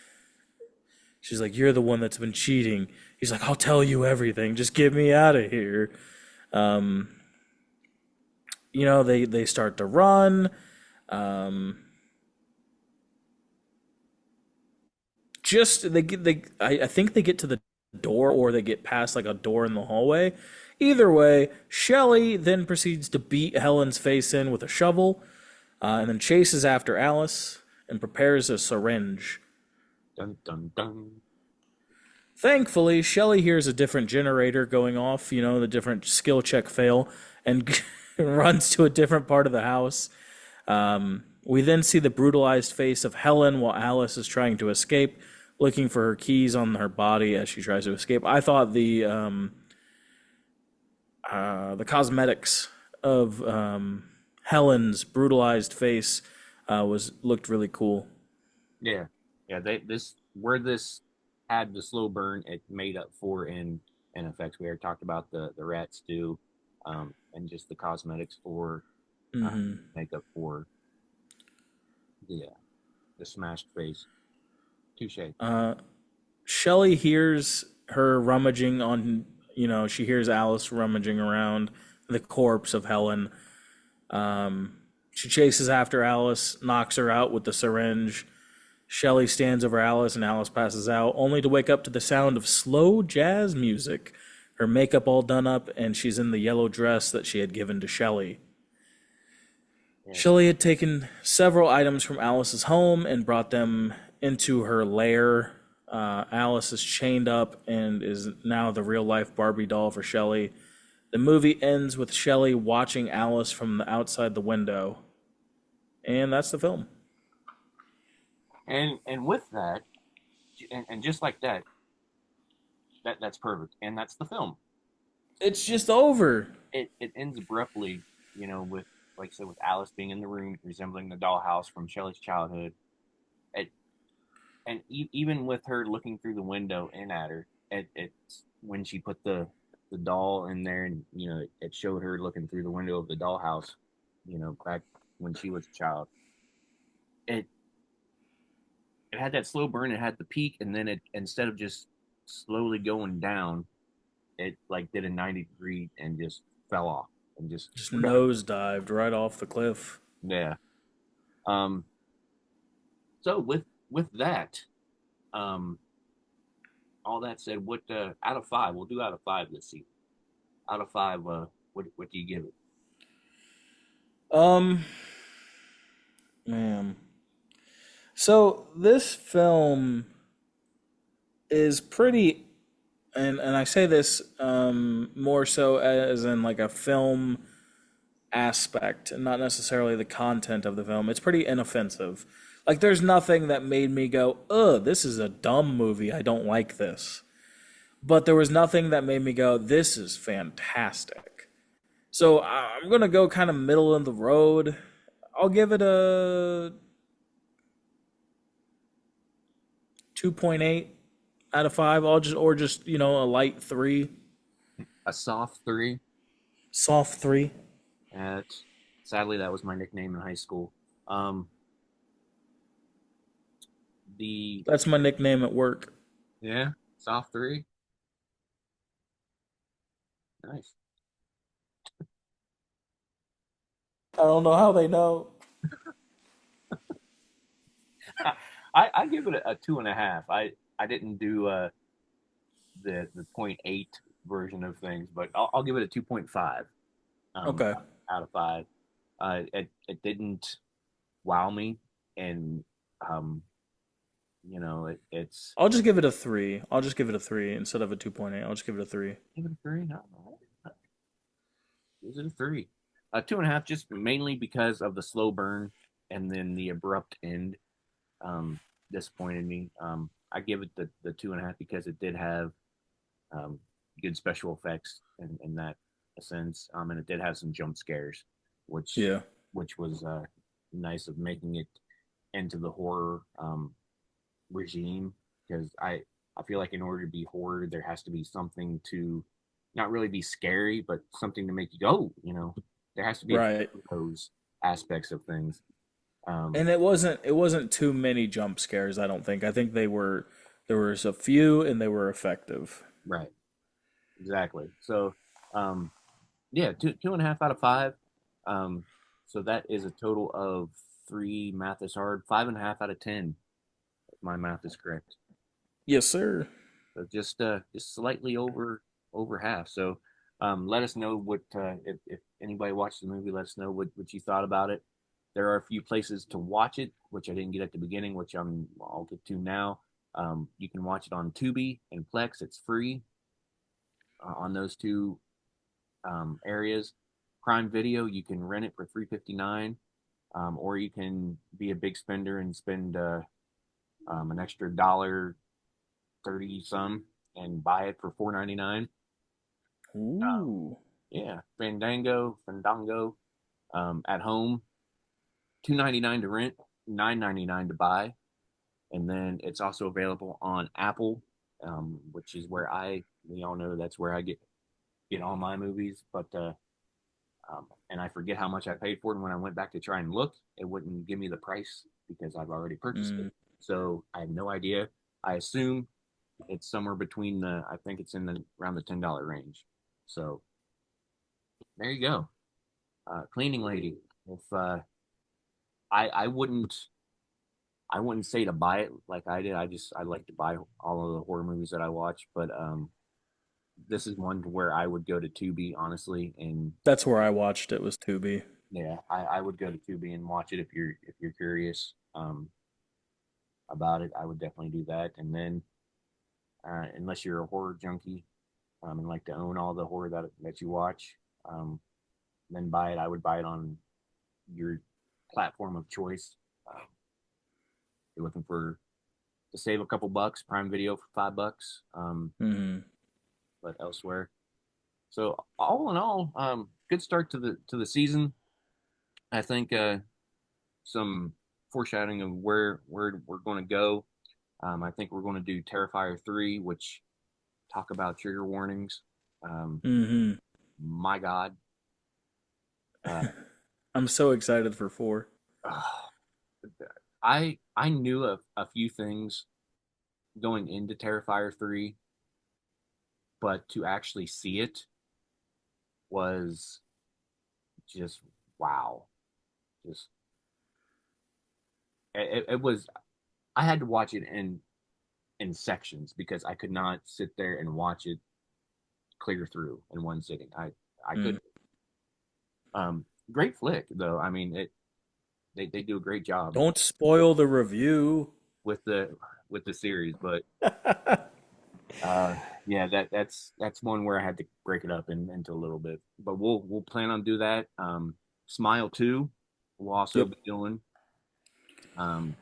She's like, "You're the one that's been cheating." He's like, "I'll tell you everything. Just get me out of here." Um, they start to run. Um, just I think they get to the door or they get past like a door in the hallway. Either way, Shelly then proceeds to beat Helen's face in with a shovel, and then chases after Alice and prepares a syringe. Dun dun dun. Thankfully, Shelly hears a different generator going off, the different skill check fail, and runs to a different part of the house. We then see the brutalized face of Helen while Alice is trying to escape, looking for her keys on her body as she tries to escape. I thought the cosmetics of Helen's brutalized face was looked really cool. Yeah, yeah. This where this had the slow burn, it made up for in effects. We already talked about the rat stew, and just the cosmetics for uh, Hmm. make up for the smashed face. Touche. Uh, Shelly hears her rummaging on, she hears Alice rummaging around the corpse of Helen. Um, she chases after Alice, knocks her out with the syringe. Shelly stands over Alice and Alice passes out, only to wake up to the sound of slow jazz music. Her makeup all done up, and she's in the yellow dress that she had given to Shelly. Yeah. Shelley had taken several items from Alice's home and brought them into her lair. Alice is chained up and is now the real life Barbie doll for Shelley. The movie ends with Shelley watching Alice from the outside the window. And that's the film. And with that, and just like that, that's perfect. And that's the film. It's just over. It ends abruptly, with like I said, with Alice being in the room resembling the dollhouse from Shelley's childhood. It, and even with her looking through the window in at her, it's when she put the doll in there, and it showed her looking through the window of the dollhouse, back when she was a child. It it had that slow burn. It had the peak, and then it, instead of just slowly going down, it like did a 90-degree and just fell off and just Just we're done. nosedived right off the cliff. Yeah. Um. So with that, um, all that said, what out of five? We'll do out of five this season. Out of five, what do you give it? Um, man. So this film is pretty, and I say this more so as in like a film aspect and not necessarily the content of the film. It's pretty inoffensive. Like there's nothing that made me go, "Ugh, this is a dumb movie. I don't like this." But there was nothing that made me go, "This is fantastic." So I'm gonna go kind of middle of the road. I'll give it a 2.8 out of 5. I'll just or just a light 3, A soft three. soft 3. At Sadly, that was my nickname in high school. Um, the That's my nickname at work. Yeah, soft three. Nice. I don't know how they know. I give it a 2.5. I didn't do the point eight version of things, but I'll give it a 2.5 Okay. out of five. It didn't wow me, and um It's I'll just give it a three. I'll just give it a three instead of a 2.8. I'll just give it a three. give it a three. No, is it a three? 2.5, just mainly because of the slow burn and then the abrupt end. Um, Disappointed me. I give it the 2.5 because it did have um, good special effects in that sense, and it did have some jump scares, which Yeah. which was nice of making it into the horror regime because I feel like in order to be horror, there has to be something to not really be scary, but something to make you go. There has to be a Right. those aspects of things. Um, And it wasn't too many jump scares, I don't think. I think there was a few and they were effective. right, exactly. So, um, yeah, two and a half out of five. Um, so that is a total of three. Math is hard. 5.5 out of 10. If my math is correct. Yes, sir. So just slightly over half. So let us know what if anybody watched the movie. Let us know what you thought about it. There are a few places to watch it, which I didn't get at the beginning, which I'll get to now. You can watch it on Tubi and Plex. It's free on those two areas. Prime Video, you can rent it for 3.59, or you can be a big spender and spend an extra dollar 30 some and buy it for 4.99. Ooh. Yeah, Fandango, at home, 2.99 to rent, 9.99 to buy, and then it's also available on Apple, which is where we all know that's where I get all my movies. But and I forget how much I paid for it. And when I went back to try and look, it wouldn't give me the price because I've already purchased it. Mm. So I have no idea. I assume it's somewhere between I think it's in the around the $10 range. So there you go. Cleaning lady. If I wouldn't say to buy it like I did. I like to buy all of the horror movies that I watch, but this is one where I would go to Tubi honestly, and That's where I watched it was Tubi. yeah, I would go to Tubi and watch it if you're curious about it. I would definitely do that, and then unless you're a horror junkie and like to own all the horror that you watch, um, then buy it. I would buy it on your platform of choice. You're looking for to save a couple bucks, Prime Video for $5, Hmm. but elsewhere. So all in all, good start to the season. I think some foreshadowing of where we're going to go. I think we're going to do Terrifier 3, which talk about trigger warnings. Um, Hmm. my God, uh, I'm so excited for four. I knew a few things going into Terrifier 3, but to actually see it was just wow. Just it was. I had to watch it in sections because I could not sit there and watch it clear through in one sitting. I Mm. couldn't. Great flick though. I mean, they do a great job Don't spoil the review. with the series, but yeah, that's one where I had to break it up into a little bit. But we'll plan on do that. Smile 2, we'll also Yep. be doing. Um,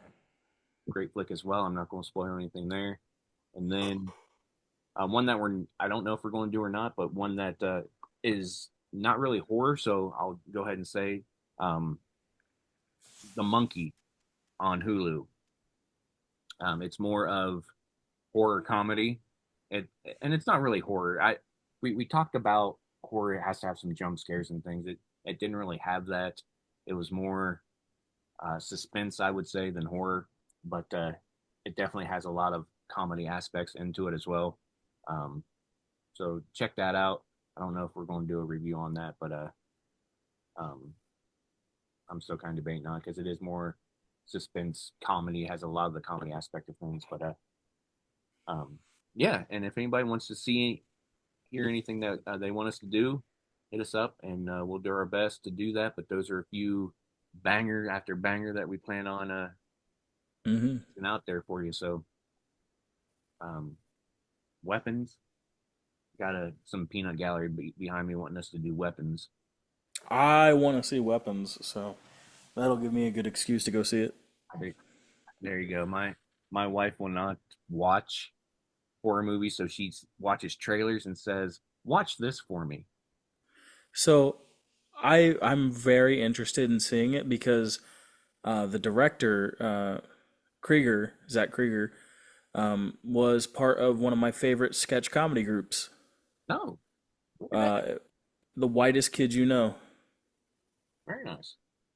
Great flick as well. I'm not going to spoil anything there. And then one that I don't know if we're going to do or not, but one that is not really horror. So I'll go ahead and say um, The Monkey on Hulu. It's more of horror comedy. It and it's not really horror. We talked about horror. It has to have some jump scares and things. It didn't really have that. It was more suspense, I would say, than horror. But it definitely has a lot of comedy aspects into it as well. Um, so check that out. I don't know if we're going to do a review on that, but um, I'm still kind of debating on because it is more suspense comedy. It has a lot of the comedy aspect of things, but um, yeah. And if anybody wants to hear anything that they want us to do, hit us up and we'll do our best to do that. But those are a few banger after banger that we plan on Hmm. and out there for you. So, um, weapons. Got some peanut gallery behind me wanting us to do weapons. I want to see Weapons, so that'll give me a good excuse to go see it. There, there you go. My wife will not watch horror movies, so she watches trailers and says, "Watch this for me." So I'm very interested in seeing it because the director Zach Krieger, was part of one of my favorite sketch comedy groups, No, look at that. uh, the Whitest Kid You Know. Very nice.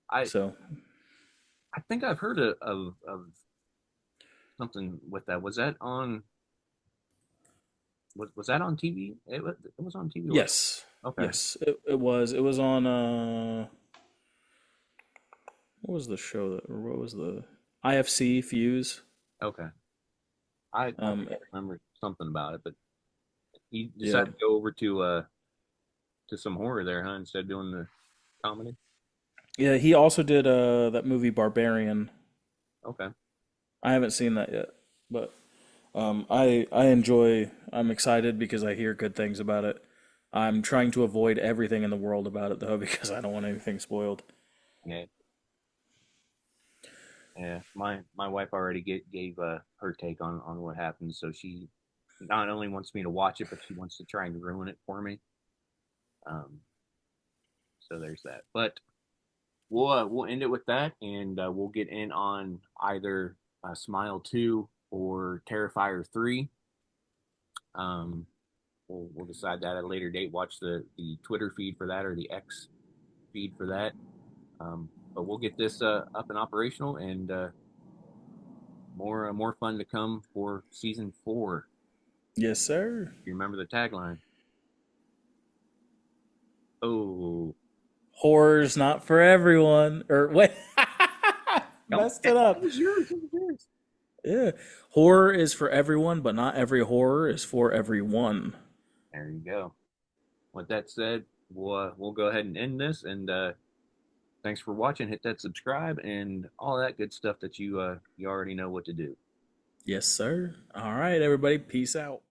I So I think I've heard of something with that. Was that on? Was that on TV? It was on TV, was yes, it? Okay. yes, it was on what was the show that or what was the IFC Fuse. Okay. I think Um, I remember something about it, but he yeah, decided to go over to some horror there, huh? Instead of doing the comedy. yeah. He also did that movie Barbarian. Okay. I haven't seen that yet, but I enjoy. I'm excited because I hear good things about it. I'm trying to avoid everything in the world about it though because I don't want anything spoiled. Yeah. Yeah. My wife already gave her take on what happened, so she not only wants me to watch it, but she wants to try and ruin it for me. Um, so there's that. But we'll end it with that, and we'll get in on either Smile 2 or Terrifier 3. Um, we'll decide that at a later date. Watch the Twitter feed for that or the X feed for that. But we'll get this up and operational, and more fun to come for season 4. Yes, sir. You remember the tagline? Oh, Horror's not for everyone. Or wait, come messed on. it It up. was yours. It was yours. Yeah, horror is for everyone, but not every horror is for everyone. There you go. With that said, we'll go ahead and end this, and thanks for watching. Hit that subscribe and all that good stuff that you already know what to do. Yes, sir. All right, everybody. Peace out.